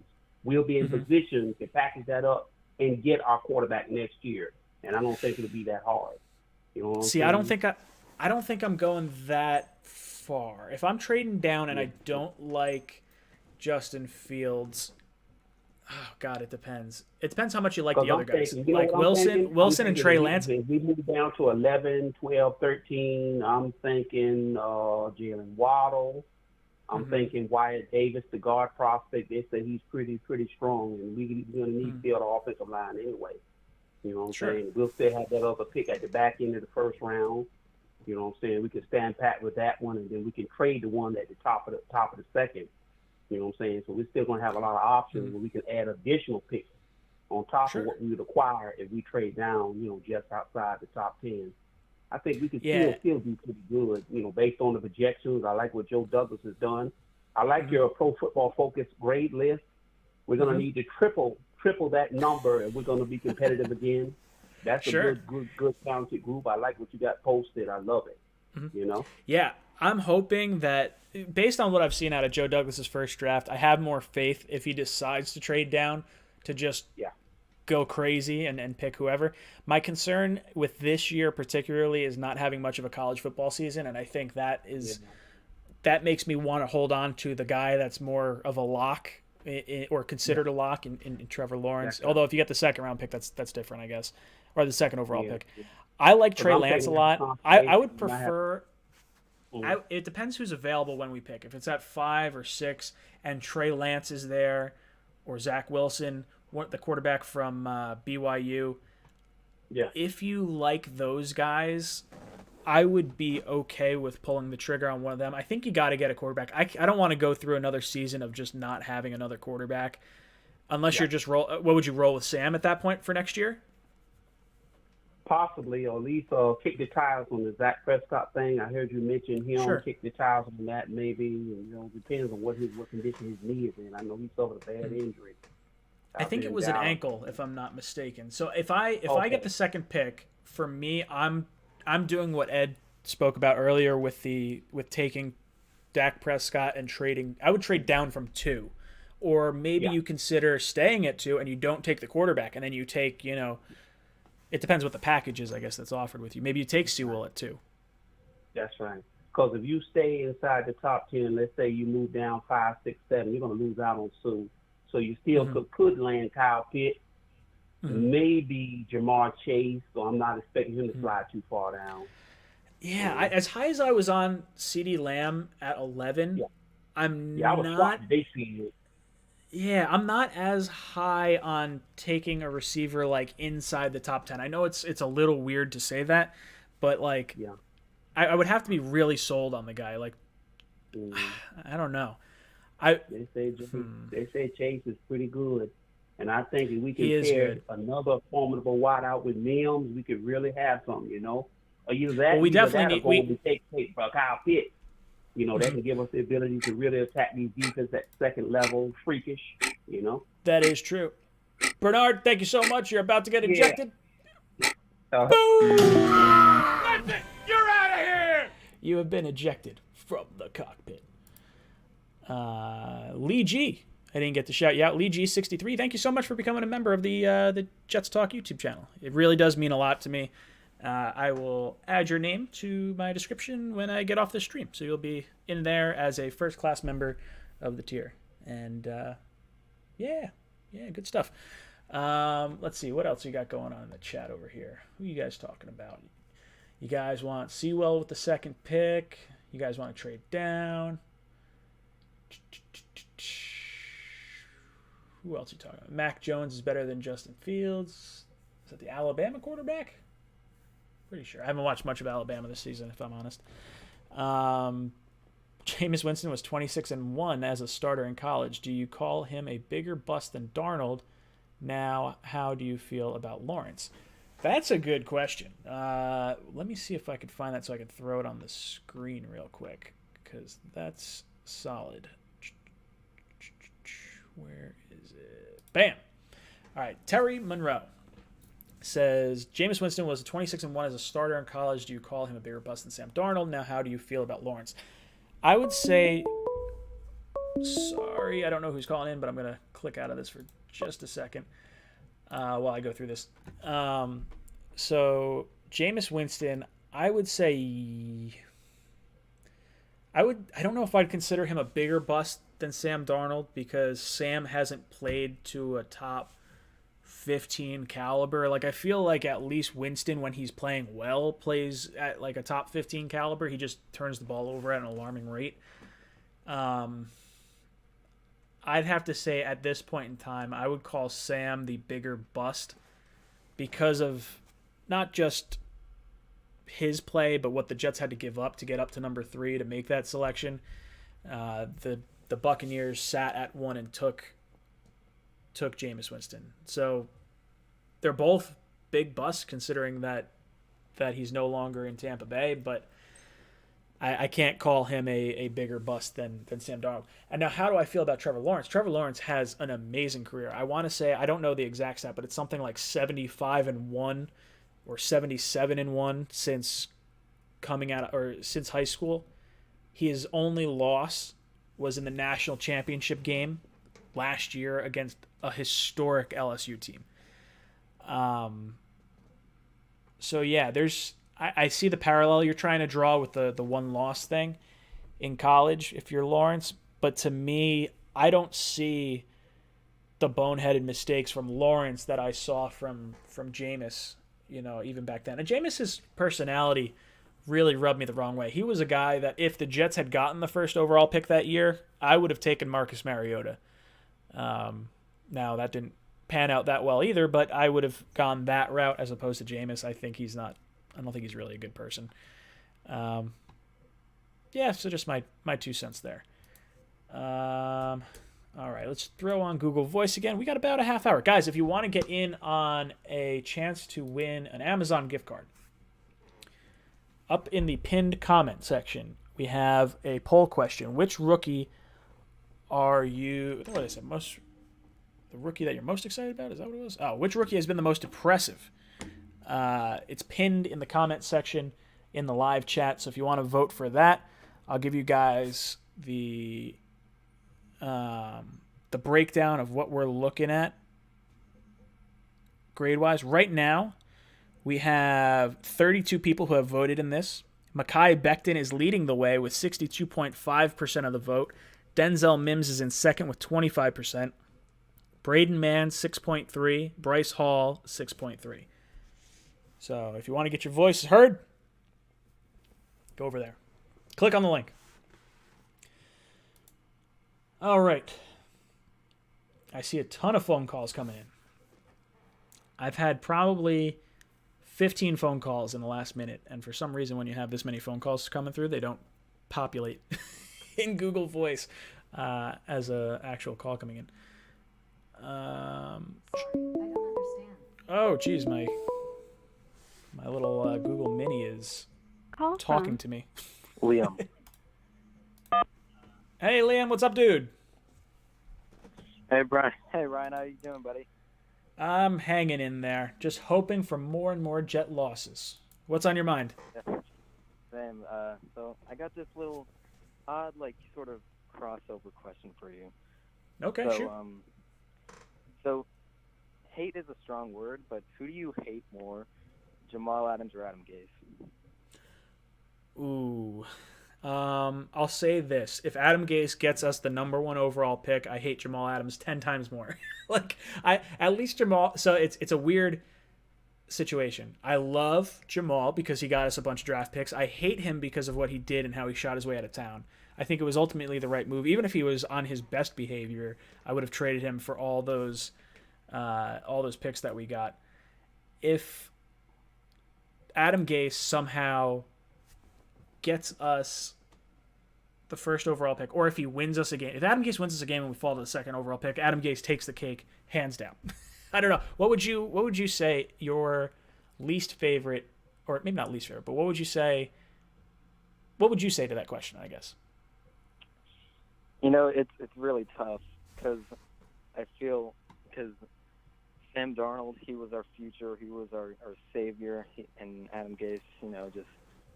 We'll be in position to package that up and get our quarterback next year. And I don't think it'll be that hard. See, I don't think I'm going that far. If I'm trading down and I don't like Justin Fields, oh God, it depends. It depends how much you like the other guys. Wilson and Trey Lance. If we move down to 11, 12, 13, I'm thinking Jalen Waddle. I'm thinking Wyatt Davis, the guard prospect. They say he's pretty strong, and we're going to need to build our offensive line anyway. You know what I'm saying? We'll still have that other pick at the back end of the first round. You know what I'm saying? We can stand pat with that one, and then we can trade the one at the top of the second. You know what I'm saying? So we're still going to have a lot of options where we can add additional picks on top of what we would acquire if we trade down, just outside the top 10. I think we can still do pretty good, based on the projections. I like what Joe Douglas has done. I like your Pro Football Focus grade list. We're going to need to triple that number, and we're going to be competitive again. That's a good talented group. I like what you got posted. I love it. Yeah, I'm hoping that based on what I've seen out of Joe Douglas's first draft, I have more faith if he decides to trade down to just go crazy and pick whoever. My concern with this year particularly is not having much of a college football season, and I think that makes me want to hold on to the guy that's more of a lock or considered a lock in Trevor Lawrence. Exactly. Although if you get the second round pick, that's different, I guess, or the second overall pick. I like Trey Lance a lot. I would prefer. It depends who's available when we pick. If it's at 5 or 6 and Trey Lance is there, or Zach Wilson, the quarterback from BYU. Yeah. If you like those guys, I would be okay with pulling the trigger on one of them. I think you got to get a quarterback. I don't want to go through another season of just not having another quarterback, unless you're just roll. What would you roll with Sam at that point for next year? Possibly, or at least kick the tires on the Zach Prescott thing. I heard you mention him. Sure. Kick the tires on that, maybe. Depends on what condition his knee is in. I know he suffered a bad injury. I think it was an ankle, if I'm not mistaken. So if I get the second pick, for me, I'm doing what Ed spoke about earlier with taking Dak Prescott and trading. I would trade down from 2, or maybe you consider staying at 2 and you don't take the quarterback, and then you take It depends what the package is, I guess, that's offered with you. Maybe you take Sewell at 2. That's right. Because if you stay inside the top 10, let's say you move down 5, 6, 7, you're going to lose out on Sue. So you still could land Kyle Pitt, maybe Jamar Chase. So I'm not expecting him to slide too far down. Yeah, as high as I was on CeeDee Lamb at 11, I'm I was not. shocked they see it. Yeah, I'm not as high on taking a receiver like inside the top 10. I know it's a little weird to say that, but I would have to be really sold on the guy. Like, I don't know. They say Chase is pretty good, and I think if we can pair another formidable wideout with Mims, we could really have something. Or either that, well, we definitely need take for Kyle Pitt. That can give us the ability to really attack these defense at second level, freakish. That is true. Bernard, thank you so much. You're about to get ejected. That's it. You're out of here. You have been ejected from the cockpit. Lee G. I didn't get to shout you out. Lee G 63. Thank you so much for becoming a member of the Jets Talk YouTube channel. It really does mean a lot to me. I will add your name to my description when I get off the stream, so you'll be in there as a first-class member of the tier. And good stuff. Let's see, what else you got going on in the chat over here? Who are you guys talking about? You guys want Sewell with the second pick? You guys want to trade down? Who else are you talking about? Mac Jones is better than Justin Fields. Is that the Alabama quarterback? Pretty sure. I haven't watched much of Alabama this season, if I'm honest. Jameis Winston was 26-1 as a starter in college. Do you call him a bigger bust than Darnold? Now, how do you feel about Lawrence? That's a good question. Let me see if I can find that so I can throw it on the screen real quick, because that's solid. Where is it? Bam! All right, Terry Monroe says, Jameis Winston was 26-1 as a starter in college. Do you call him a bigger bust than Sam Darnold? Now, how do you feel about Lawrence? I would say, sorry, I don't know who's calling in, but I'm going to click out of this for just a second while I go through this. So, Jameis Winston, I would say, I don't know if I'd consider him a bigger bust than Sam Darnold, because Sam hasn't played to a top 15 caliber. Like, I feel like at least Winston, when he's playing well, plays at like a top 15 caliber. He just turns the ball over at an alarming rate. I'd have to say at this point in time, I would call Sam the bigger bust because of not just his play, but what the Jets had to give up to get up to number 3 to make that selection. The Buccaneers sat at 1 and took Jameis Winston. So they're both big busts, considering that he's no longer in Tampa Bay, but I can't call him a bigger bust than Sam Darnold. And now, how do I feel about Trevor Lawrence? Trevor Lawrence has an amazing career. I want to say, I don't know the exact stat, but it's something like 75-1 or 77-1 since coming out, or since high school. His only loss was in the national championship game last year against a historic LSU team. So yeah, I see the parallel you're trying to draw with the one loss thing in college if you're Lawrence, but to me, I don't see the boneheaded mistakes from Lawrence that I saw from Jameis, even back then. And Jameis's personality really rubbed me the wrong way. He was a guy that if the Jets had gotten the first overall pick that year, I would have taken Marcus Mariota. Now that didn't pan out that well either, but I would have gone that route as opposed to Jameis. I don't think he's really a good person. Yeah, so just my 2 cents there. All right, let's throw on Google Voice again. We got about a half hour. Guys, if you want to get in on a chance to win an Amazon gift card, up in the pinned comment section, we have a poll question. Which rookie are you... What did I say? The rookie that you're most excited about? Is that what it was? Oh, which rookie has been the most impressive? It's pinned in the comment section in the live chat. So if you want to vote for that, I'll give you guys the breakdown of what we're looking at grade-wise. Right now, we have 32 people who have voted in this. Mekhi Becton is leading the way with 62.5% of the vote. Denzel Mims is in second with 25%. Braden Mann, 6.3. Bryce Hall, 6.3. So if you want to get your voices heard, go over there. Click on the link. All right. I see a ton of phone calls coming in. I've had probably 15 phone calls in the last minute, and for some reason when you have this many phone calls coming through, they don't populate in Google Voice as an actual call coming in. I don't understand. Oh, geez, my little Google Mini is talking to me. Liam. Hey, Liam, what's up, dude? Hey, Brian. Hey, Ryan, how you doing, buddy? I'm hanging in there, just hoping for more and more Jet losses. What's on your mind? Same. So I got this little odd, sort of crossover question for you. Okay, sure. So hate is a strong word, but who do you hate more, Jamal Adams or Adam Gase? Ooh. I'll say this. If Adam Gase gets us the number 1 overall pick, I hate Jamal Adams 10 times more. At least Jamal... So it's a weird situation. I love Jamal because he got us a bunch of draft picks. I hate him because of what he did and how he shot his way out of town. I think it was ultimately the right move. Even if he was on his best behavior, I would have traded him for all those picks that we got. If Adam Gase somehow gets us the first overall pick, or if he wins us a game. If Adam Gase wins us a game and we fall to the second overall pick, Adam Gase takes the cake hands down. I don't know. What would you say your least favorite, or maybe not least favorite, but what would you say to that question, I guess? It's really tough because I feel Sam Darnold, he was our future, he was our savior, and Adam Gase, just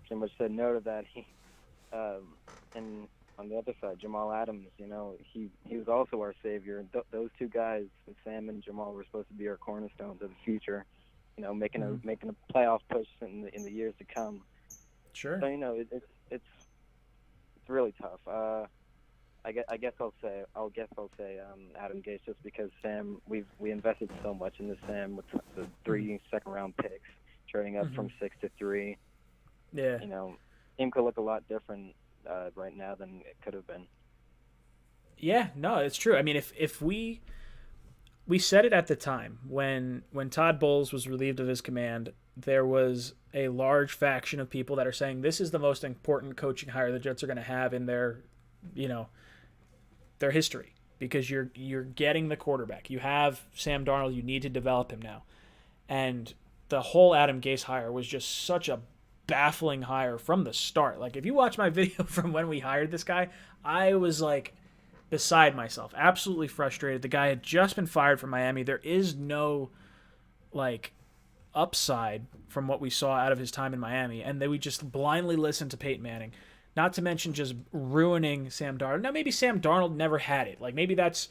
pretty much said no to that. And on the other side, Jamal Adams, he was also our savior. Those two guys, Sam and Jamal, were supposed to be our cornerstones of the future. Making a playoff push in the years to come. Sure. So it's really tough. I guess I'll say Adam Gase, just because Sam, we invested so much in Sam with the 3 second-round picks, trading up from 6 to 3. Yeah. Team could look a lot different right now than it could have been. Yeah, no, it's true. I mean, if we said it at the time when Todd Bowles was relieved of his command, there was a large faction of people that are saying this is the most important coaching hire the Jets are going to have in their history, because you're getting the quarterback. You have Sam Darnold. You need to develop him now. And the whole Adam Gase hire was just such a baffling hire from the start. If you watch my video from when we hired this guy, I was beside myself, absolutely frustrated. The guy had just been fired from Miami. There is no upside from what we saw out of his time in Miami, and then we just blindly listened to Peyton Manning. Not to mention just ruining Sam Darnold. Now maybe Sam Darnold never had it. Maybe that's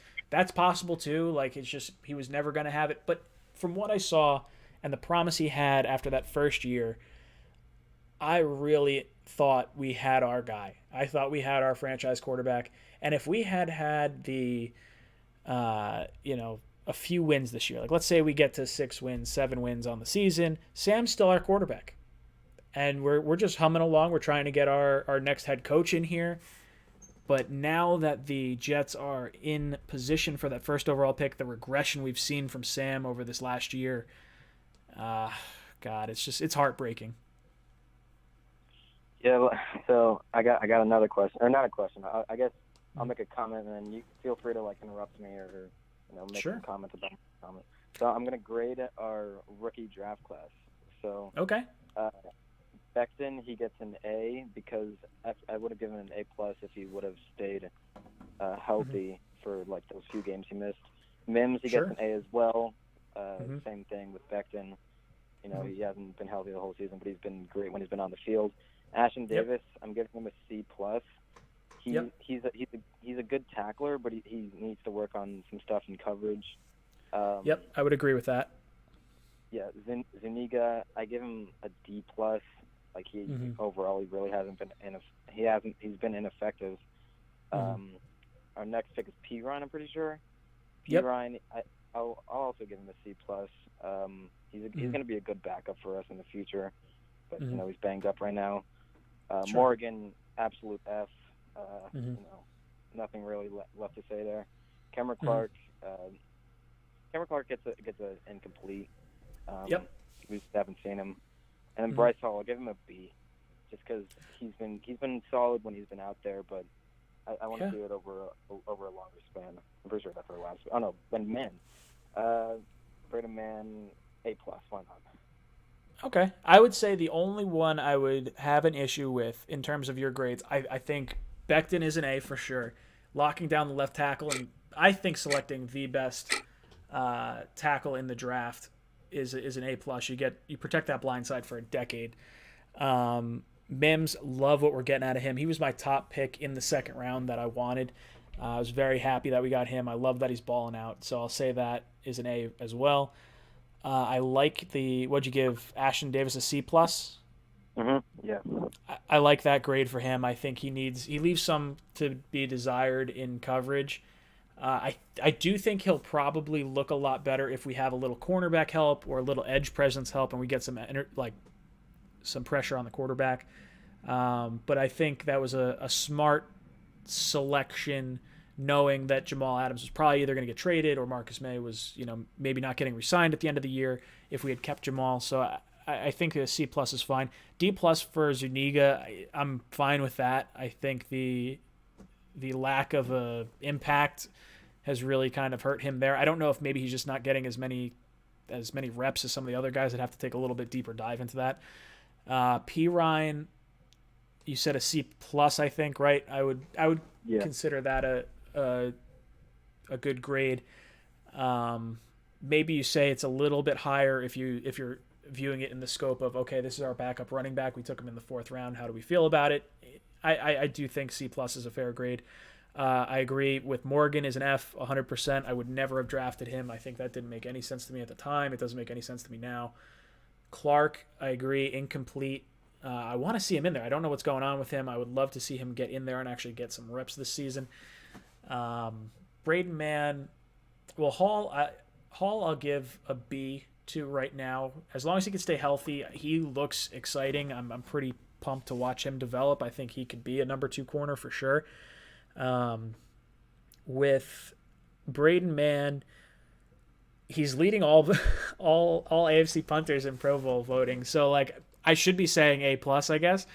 possible too. It's just he was never going to have it. But from what I saw and the promise he had after that first year, I really thought we had our guy. I thought we had our franchise quarterback. And if we had had the, a few wins this year, like let's say we get to 6 wins, 7 wins on the season, Sam's still our quarterback. And we're just humming along. We're trying to get our next head coach in here. But now that the Jets are in position for that first overall pick, the regression we've seen from Sam over this last year, God, it's heartbreaking. Yeah, so I got another question, or not a question. I guess I'll make a comment, and then you feel free to interrupt me or make Sure. some comments about my comment. So I'm gonna grade our rookie draft class. So Okay. Becton, he gets an A because I would have given an A+ if he would have stayed healthy for those few games he missed. Mims, he Sure. gets an A as well. Same thing with Becton. He hasn't been healthy the whole season, but he's been great when he's been on the field. Ashton Davis, I'm giving him a C+. He's a good tackler, but he needs to work on some stuff in coverage. I would agree with that. Yeah, Zuniga, I give him a D+. Overall, he really hasn't been he's been ineffective. Our next pick is P. Ryan, I'm pretty sure. P. Ryan, I'll also give him a C+. He's going to be a good backup for us in the future, but he's banged up right now. Sure. Morgan, absolute F. Nothing really left to say there. Cameron Clark, gets a incomplete. We just haven't seen him. And then Bryce Hall, I'll give him a B, just because he's been solid when he's been out there, but I want to do it over a longer span. I'm pretty sure that's our last. Oh no, Ben Mann, Braden Mann, A+. Why not? Okay. I would say the only one I would have an issue with in terms of your grades, I think Becton is an A for sure. Locking down the left tackle, and I think selecting the best tackle in the draft is an A+. You protect that blind side for a decade. Mims, love what we're getting out of him. He was my top pick in the second round that I wanted. I was very happy that we got him. I love that he's balling out, so I'll say that is an A as well. I like what'd you give Ashton Davis, a C+? Yeah. I like that grade for him. I think he leaves some to be desired in coverage. I do think he'll probably look a lot better if we have a little cornerback help or a little edge presence help, and we get some pressure on the quarterback. But I think that was a smart selection, knowing that Jamal Adams was probably either going to get traded or Marcus May was, maybe not getting re-signed at the end of the year if we had kept Jamal. So I think a C+ is fine. D+ for Zuniga, I'm fine with that. I think the lack of impact has really kind of hurt him there. I don't know if maybe he's just not getting as many reps as some of the other guys that have to take a little bit deeper dive into that. P. Ryan, you said a C+, I think, right? I would consider that a good grade. Maybe you say it's a little bit higher if you're viewing it in the scope of, okay, this is our backup running back. We took him in the 4th round. How do we feel about it? I do think C+ is a fair grade. I agree with Morgan is an F, 100%. I would never have drafted him. I think that didn't make any sense to me at the time. It doesn't make any sense to me now. Clark, I agree, incomplete. I want to see him in there. I don't know what's going on with him. I would love to see him get in there and actually get some reps this season. Braden Mann, well, Hall I'll give a B to right now. As long as he can stay healthy, he looks exciting. I'm pretty pumped to watch him develop. I think he could be a number 2 corner for sure. With Braden Mann, he's leading all AFC punters in Pro Bowl voting. So I should be saying A+, I guess,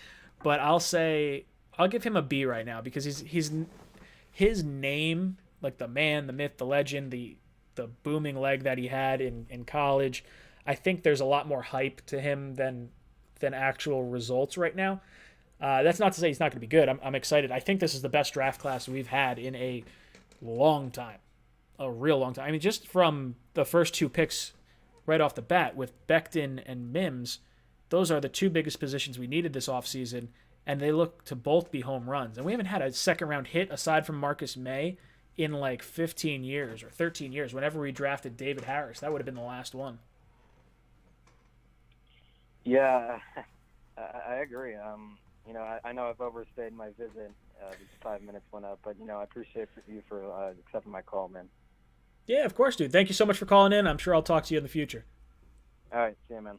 but I'll give him a B right now because his name, like the man, the myth, the legend, the booming leg that he had in college. I think there's a lot more hype to him than actual results right now. That's not to say he's not going to be good. I'm excited. I think this is the best draft class we've had in a long time, a real long time. I mean, just from the first 2 picks right off the bat with Becton and Mims, those are the 2 biggest positions we needed this offseason, and they look to both be home runs. And we haven't had a second-round hit aside from Marcus May in like 15 years or 13 years. Whenever we drafted David Harris, that would have been the last one. Yeah, I agree. I know I've overstayed my visit. Just 5 minutes went up, but I appreciate you for accepting my call, man. Yeah, of course, dude. Thank you so much for calling in. I'm sure I'll talk to you in the future. All right, see you, man.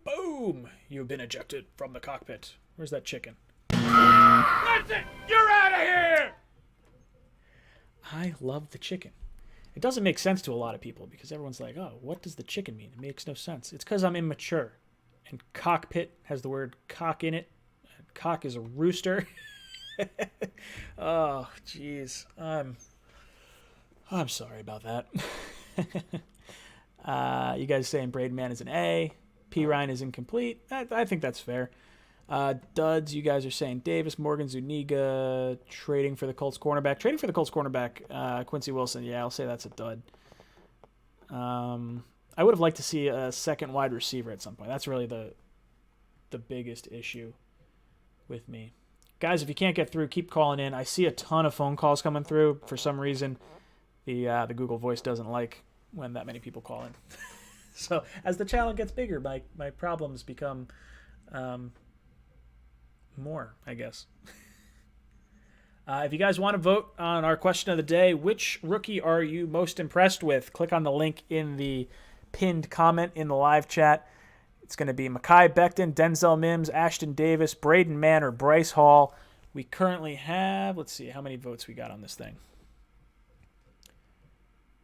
Boom! You've been ejected from the cockpit. Where's that chicken? That's it! You're out of here! I love the chicken. It doesn't make sense to a lot of people because everyone's like, oh, what does the chicken mean? It makes no sense. It's because I'm immature. And cockpit has the word cock in it. Cock is a rooster. Oh, jeez. I'm sorry about that. You guys saying Braidman is an A. P. Ryan is incomplete. I think that's fair. Duds, you guys are saying Davis, Morgan, Zuniga, trading for the Colts cornerback. Trading for the Colts cornerback, Quincy Wilson. Yeah, I'll say that's a dud. I would have liked to see a second wide receiver at some point. That's really the biggest issue with me. Guys, if you can't get through, keep calling in. I see a ton of phone calls coming through. For some reason, the Google Voice doesn't like when that many people call in. So as the channel gets bigger, my problems become more, I guess. If you guys want to vote on our question of the day, which rookie are you most impressed with? Click on the link in the pinned comment in the live chat. It's going to be Mekhi Becton, Denzel Mims, Ashton Davis, Braden Mann, or Bryce Hall. We currently have, let's see how many votes we got on this thing.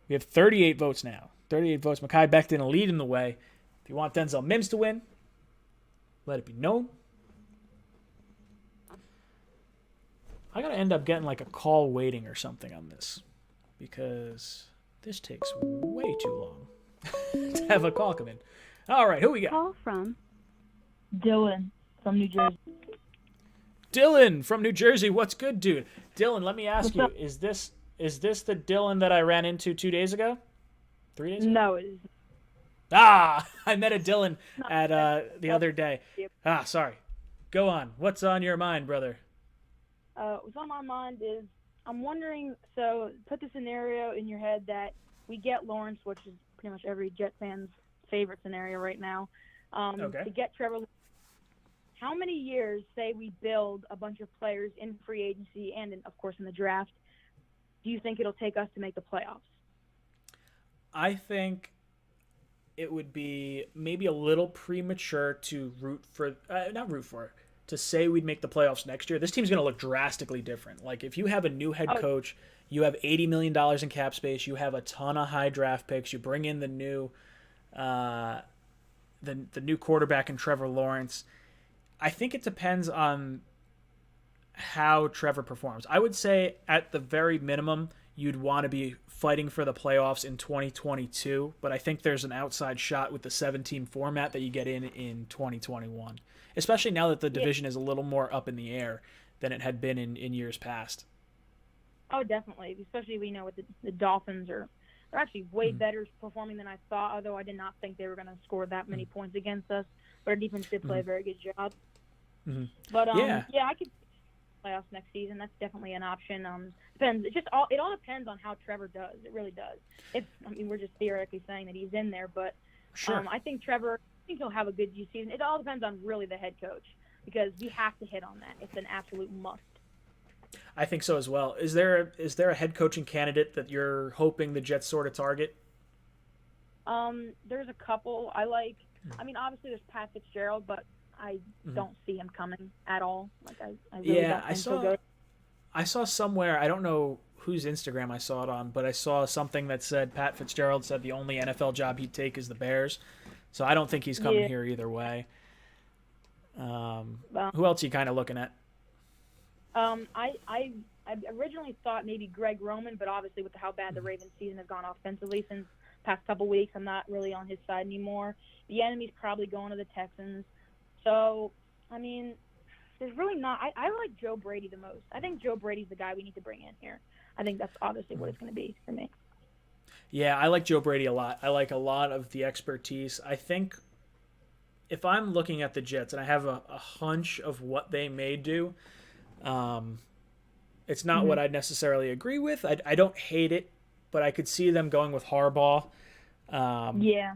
We have 38 votes now. 38 votes. Mekhi Becton leading the way. If you want Denzel Mims to win, let it be known. I got to end up getting like a call waiting or something on this because this takes way too long to have a call come in. All right, who we got? Call from Dylan from New Jersey. Dylan from New Jersey. What's good, dude? Dylan, let me ask you, is this the Dylan that I ran into 2 days ago? 3 days ago? No, it is. Ah, I met a Dylan at the other day. Ah, sorry. Go on. What's on your mind, brother? What's on my mind is I'm wondering, so put the scenario in your head that we get Lawrence, which is pretty much every Jet fan's favorite scenario right now, Okay. to get Trevor. How many years, say we build a bunch of players in free agency and, of course, in the draft, do you think it'll take us to make the playoffs? I think it would be maybe a little premature to to say we'd make the playoffs next year. This team's going to look drastically different. Like, if you have a new head coach, you have $80 million in cap space, you have a ton of high draft picks, you bring in the new quarterback in Trevor Lawrence. I think it depends on how Trevor performs. I would say at the very minimum, you'd want to be fighting for the playoffs in 2022, but I think there's an outside shot with the 7-team format that you get in 2021, especially now that the division is a little more up in the air than it had been in years past. Oh, definitely, especially with the Dolphins they're actually way better performing than I thought, although I did not think they were going to score that many points against us, but our defense did play a very good job. But I could playoffs next season. That's definitely an option. Depends. It all depends on how Trevor does. It really does. We're just theoretically saying that he's in there, but sure. I think he'll have a good season. It all depends on really the head coach because we have to hit on that. It's an absolute must. I think so as well. Is there a head coaching candidate that you're hoping the Jets sort of target? There's a couple I like. Obviously there's Pat Fitzgerald, but I don't see him coming at all. I really don't think he'll go. I saw somewhere, I don't know whose Instagram I saw it on, but I saw something that said Pat Fitzgerald said the only NFL job he'd take is the Bears. So I don't think he's coming here either way. Who else are you kind of looking at? I originally thought maybe Greg Roman, but obviously with how bad the Ravens season has gone offensively since past couple weeks, I'm not really on his side anymore. The enemy's probably going to the Texans. So, there's really not. I like Joe Brady the most. I think Joe Brady's the guy we need to bring in here. I think that's obviously what it's going to be for me. Yeah, I like Joe Brady a lot. I like a lot of the expertise. I think if I'm looking at the Jets and I have a hunch of what they may do, and It's not what I'd necessarily agree with. I don't hate it, but I could see them going with Harbaugh.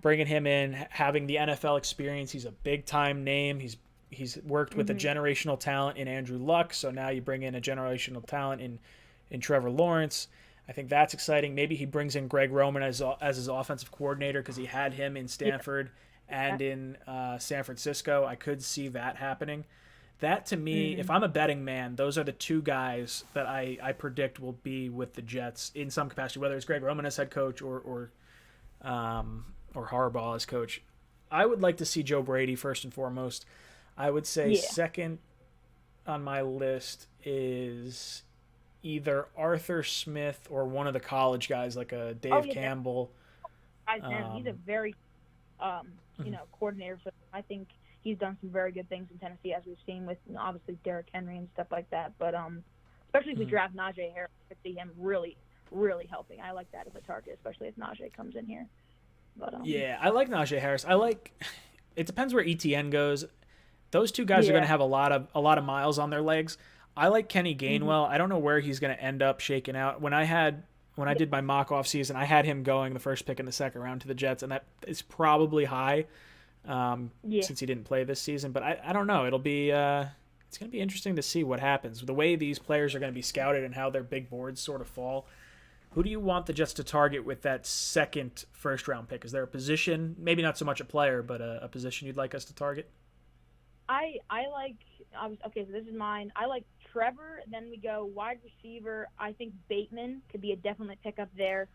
Bringing him in, having the NFL experience. He's a big-time name. He's worked with a generational talent in Andrew Luck, so now you bring in a generational talent in Trevor Lawrence. I think that's exciting. Maybe he brings in Greg Roman as his offensive coordinator because he had him in Stanford and in San Francisco. I could see that happening. That, to me, if I'm a betting man, those are the two guys that I predict will be with the Jets in some capacity, whether it's Greg Roman as head coach or Harbaugh as coach. I would like to see Joe Brady first and foremost. I would say second on my list is either Arthur Smith or one of the college guys like a Dave Campbell. He's a very, coordinator. So I think he's done some very good things in Tennessee, as we've seen with obviously Derrick Henry and stuff like that. But especially if we draft Najee Harris, I could see him really, really helping. I like that as a target, especially if Najee comes in here. But I like Najee Harris. It depends where ETN goes. Those two guys are going to have a lot of miles on their legs. I like Kenny Gainwell. I don't know where he's going to end up shaking out. When I did my mock off season, I had him going the first pick in the second round to the Jets, and that is probably high since he didn't play this season. But I don't know. It'll be it's going to be interesting to see what happens. The way these players are going to be scouted and how their big boards sort of fall. Who do you want the Jets to target with that second first-round pick? Is there a position, maybe not so much a player, but a position you'd like us to target? I like – okay, so this is mine. I like Trevor. Then we go wide receiver. I think Bateman could be a definite pickup there.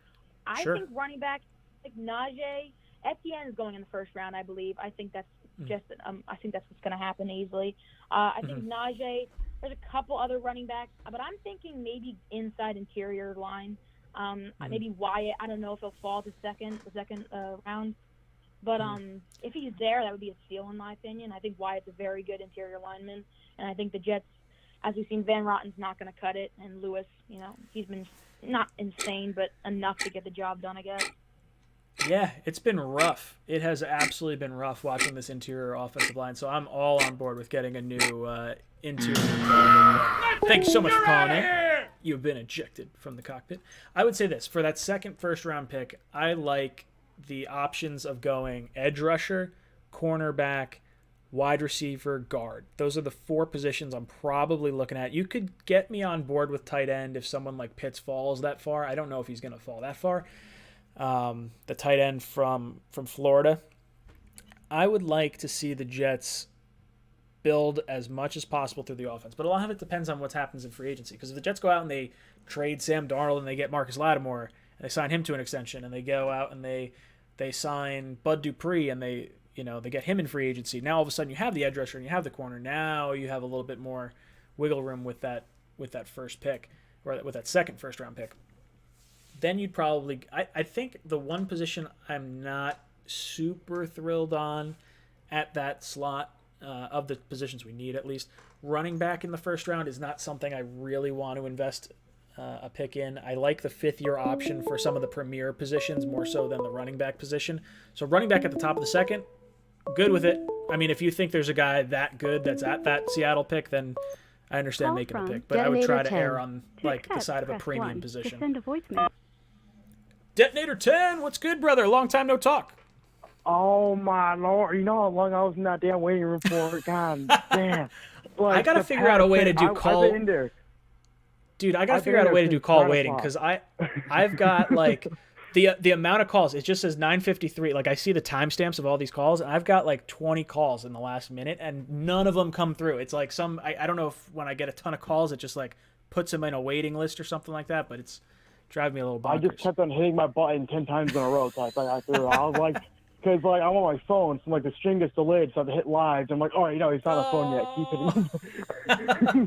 I think running back, like Najee. Etienne is going in the first round, I believe. I think that's I think that's what's going to happen easily. I think Najee. There's a couple other running backs, but I'm thinking maybe inside interior line. Maybe Wyatt. I don't know if he'll fall to the second round. But if he's there, that would be a steal in my opinion. I think Wyatt's a very good interior lineman, and I think the Jets, as we've seen, Van Rotten's not going to cut it, and Lewis, he's been not insane, but enough to get the job done, I guess. Yeah, it's been rough. It has absolutely been rough watching this interior offensive line, so I'm all on board with getting a new interior. Thank you so much for calling in. You've been ejected from the cockpit. I would say this. For that second first-round pick, I like the options of going edge rusher, cornerback, wide receiver, guard. Those are the four positions I'm probably looking at. You could get me on board with tight end if someone like Pitts falls that far. I don't know if he's going to fall that far. The tight end from Florida. I would like to see the Jets build as much as possible through the offense, but a lot of it depends on what happens in free agency. Because if the Jets go out and they trade Sam Darnold and they get Marcus Lattimore and they sign him to an extension, and they go out and they sign Bud Dupree and they get him in free agency, now all of a sudden you have the edge rusher and you have the corner. Now you have a little bit more wiggle room with that first pick, or with that second first round pick. Then you'd probably I think the one position I'm not super thrilled on at that slot, of the positions we need at least, running back in the first round is not something I really want to invest a pick in. I like the fifth-year option for some of the premier positions more so than the running back position. So running back at the top of the second, good with it. I mean, if you think there's a guy that good that's at that Seattle pick, then I understand making a pick. But I would try to err on the side of a premium position. Send a voicemail. Detonator 10, what's good, brother? Long time no talk. Oh, my Lord. You know how long I was in that damn waiting room for? God damn. I got to figure out a way to do call. I've been in there. Dude, I got to figure out a way to do call waiting, because I've got, like, the amount of calls. It just says 9:53. Like, I see the timestamps of all these calls, and I've got, like, 20 calls in the last minute, and none of them come through. It's like I don't know if when I get a ton of calls, it just, like, puts them in a waiting list or something like that, but it's driving me a little bonkers. I just kept on hitting my button 10 times in a row, so I thought I threw it. I was like, because like I'm on my phone, so like the string gets delayed, so I have to hit live. I'm like, oh, he's not on the phone yet.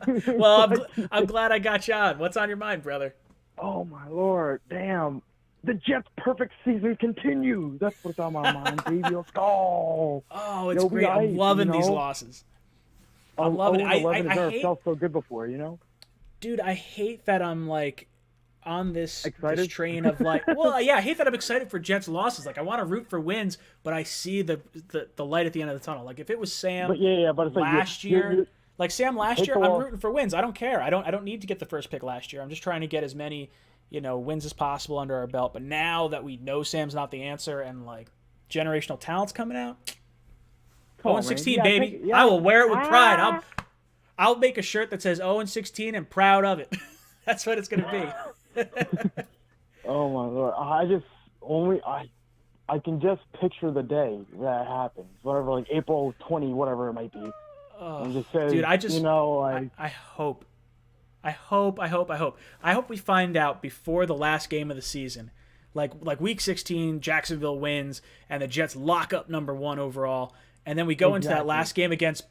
Keep it. Well, I'm glad I got you on. What's on your mind, brother? Oh my Lord, damn! The Jets' perfect season continues. That's what's on my mind, baby. Let's go. Oh, it's great. I'm loving these losses. I'm loving it. I hate felt so good before, Dude, I hate that I'm like on this train of like, I hate that I'm excited for Jets losses. Like, I want to root for wins, but I see the light at the end of the tunnel. Like, if it was Sam but it's last year, Like Sam last Take year, the I'm loss. rooting for wins. I don't care. I don't need to get the first pick last year. I'm just trying to get as many, wins as possible under our belt. But now that we know Sam's not the answer and like generational talent's coming out, Come 0 on, and man. 16, Yeah, baby. take- yeah. I will wear it with pride. Ah. I'll make a shirt that says 0 and 16 and proud of it. That's what it's gonna be. Oh my lord! I can just picture the day that happens. Whatever, like April 20, whatever it might be. And just say, Dude, like, I hope we find out before the last game of the season. Like week 16, Jacksonville wins and the Jets lock up number 1 overall, and then we go into that last game against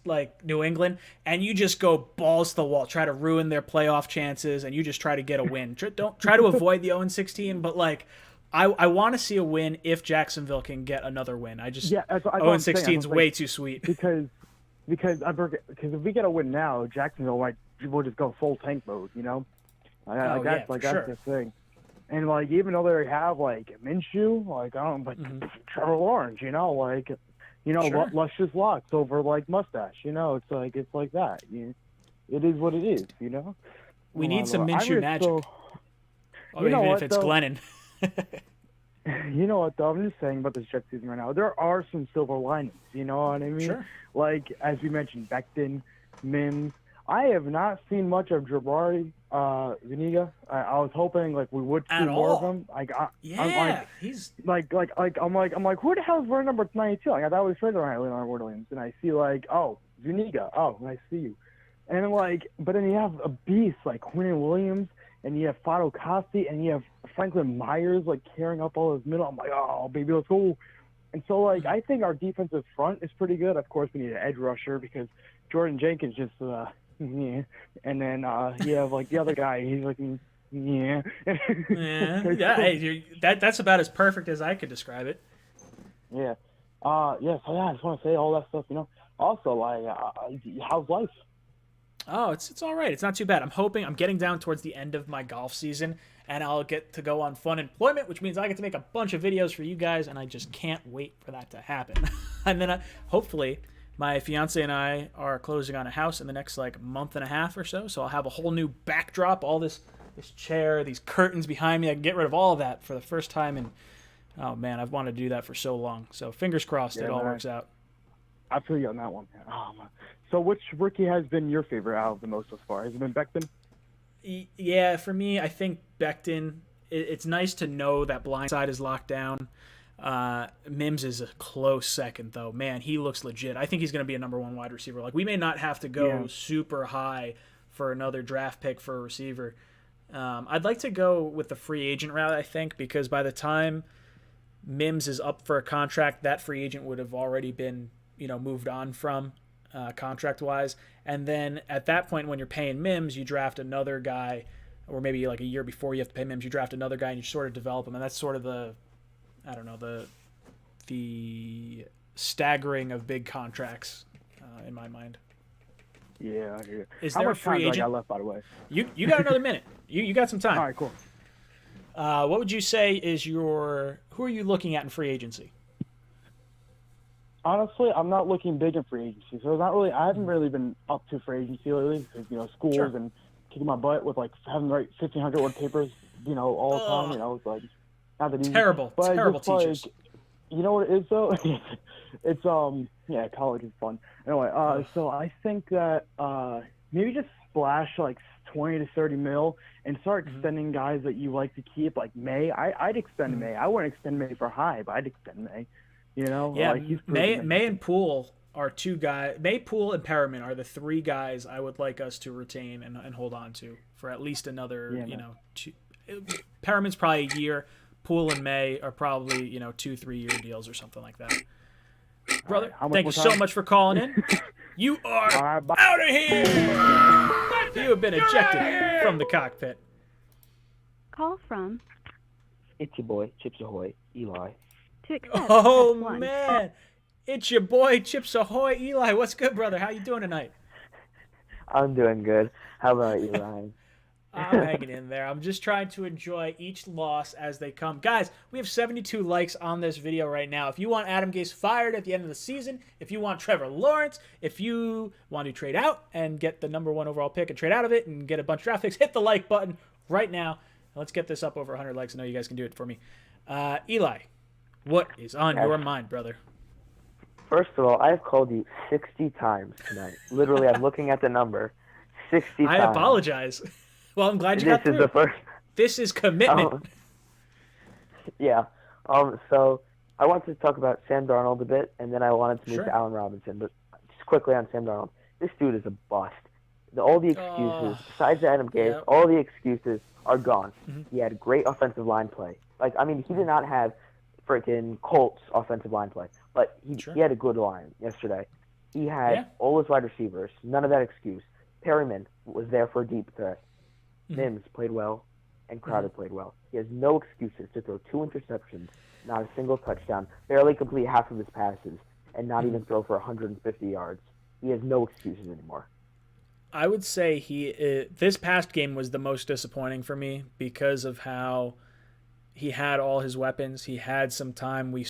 like New England, and you just go balls to the wall, try to ruin their playoff chances, and you just try to get a win. Don't try to avoid the 0 and 16, but like I want to see a win if Jacksonville can get another win. 0 and 16 is way too sweet. Because if we get a win now, Jacksonville will just go full tank mode. That's the thing. And like even though they have like Minshew, like Trevor Lawrence, Sure. luscious locks over like mustache, it's like that. It is what it is, We need some Minshew magic. Even if it's Glennon. You know what, though? I'm just saying about this Jets season right now. There are some silver linings. You know what I mean? Sure. Like, as we mentioned, Becton, Mims. I have not seen much of Jabari Zuniga. I was hoping like we would see At more of all. him. He's I'm like, who the hell is wearing number 92? Like, I thought it was traded around Leonard Williams, and I see like, oh, Zuniga. Oh, I see you. And but then you have a beast like Quinnen Williams, and you have Fado Costi, and you have Franklin Myers like carrying up all his middle. I'm like, oh, baby, let's go. And so like, I think our defensive front is pretty good. Of course, we need an edge rusher because Jordan Jenkins just yeah. And then you have like the other guy. He's like, yeah. yeah. Hey, that's about as perfect as I could describe it. Yeah. So yeah, I just want to say all that stuff. Also, like, how's life? Oh, it's all right. It's not too bad. I'm getting down towards the end of my golf season, and I'll get to go on fun employment, which means I get to make a bunch of videos for you guys, and I just can't wait for that to happen. And then hopefully my fiance and I are closing on a house in the next like month and a half or so. So I'll have a whole new backdrop, all this chair, these curtains behind me. I can get rid of all of that for the first time. And oh man, I've wanted to do that for so long. So fingers crossed it all works out. I feel you on that one. Oh, man. So which rookie has been your favorite out of the most so far? Has it been Becton? Yeah, for me, I think Becton. It's nice to know that blindside is locked down. Mims is a close second, though. Man, he looks legit. I think he's going to be a number 1 wide receiver. Like, we may not have to go super high for another draft pick for a receiver. I'd like to go with the free agent route, I think, because by the time Mims is up for a contract, that free agent would have already been, moved on from contract-wise. And then at that point, when you're paying Mims, you draft another guy, or maybe like a year before you have to pay Mims, you draft another guy and you sort of develop him. And that's sort of the staggering of big contracts in my mind. Yeah, I hear you. Is How there a much time free do I agent? got left, by the way? You got another minute. You got some time. All right, cool. What would you say is who are you looking at in free agency? Honestly, I'm not looking big in free agency, so I haven't really been up to free agency lately because schools Sure. and kicking my butt with like having to write 1,500 word papers, all the time. It's like not that easy. Terrible teachers. Like, you know what it is though? It's college is fun. Anyway, so I think that maybe just splash like 20 to 30 mil and start extending guys that you like to keep, like May. I'd extend May. I wouldn't extend May for high, but I'd extend May. Yeah, like May and Poole are 2 guys. May, Poole, and Perriman are the 3 guys I would like us to retain and hold on to for at least another, 2. Perriman's probably a year. Poole and May are probably, 2-3 year deals or something like that. Brother, thank you so much for calling in. You are out of here. You have been ejected from the cockpit. Call from. It's your boy, Chips Ahoy, Eli. To accept, Oh, press 1. man. It's your boy, Chips Ahoy. Eli, what's good, brother? How you doing tonight? I'm doing good. How about you, Ryan? I'm hanging in there. I'm just trying to enjoy each loss as they come. Guys, we have 72 likes on this video right now. If you want Adam Gase fired at the end of the season, if you want Trevor Lawrence, if you want to trade out and get the #1 overall pick and trade out of it and get a bunch of draft picks, hit the like button right now. Let's get this up over 100 likes. I know you guys can do it for me. Eli, what is on your mind, brother? First of all, I've called you 60 times tonight. Literally, I'm looking at the number. 60 times. I apologize. Well, I'm glad you got through. This is the first. This is commitment. Yeah. So I wanted to talk about Sam Darnold a bit, and then I wanted to move Sure. to Allen Robinson. But just quickly on Sam Darnold, this dude is a bust. All the excuses, besides Adam Gase, Yep. all the excuses are gone. Mm-hmm. He had great offensive line play. He did not have freaking Colts offensive line play, but he had a good line yesterday. He had all his wide receivers, none of that excuse. Perryman was there for a deep threat. Mims played well, and Crowder played well. He has no excuses to throw 2 interceptions, not a single touchdown, barely complete half of his passes, and not even throw for 150 yards. He has no excuses anymore. I would say this past game was the most disappointing for me because of how he had all his weapons. He had some time. We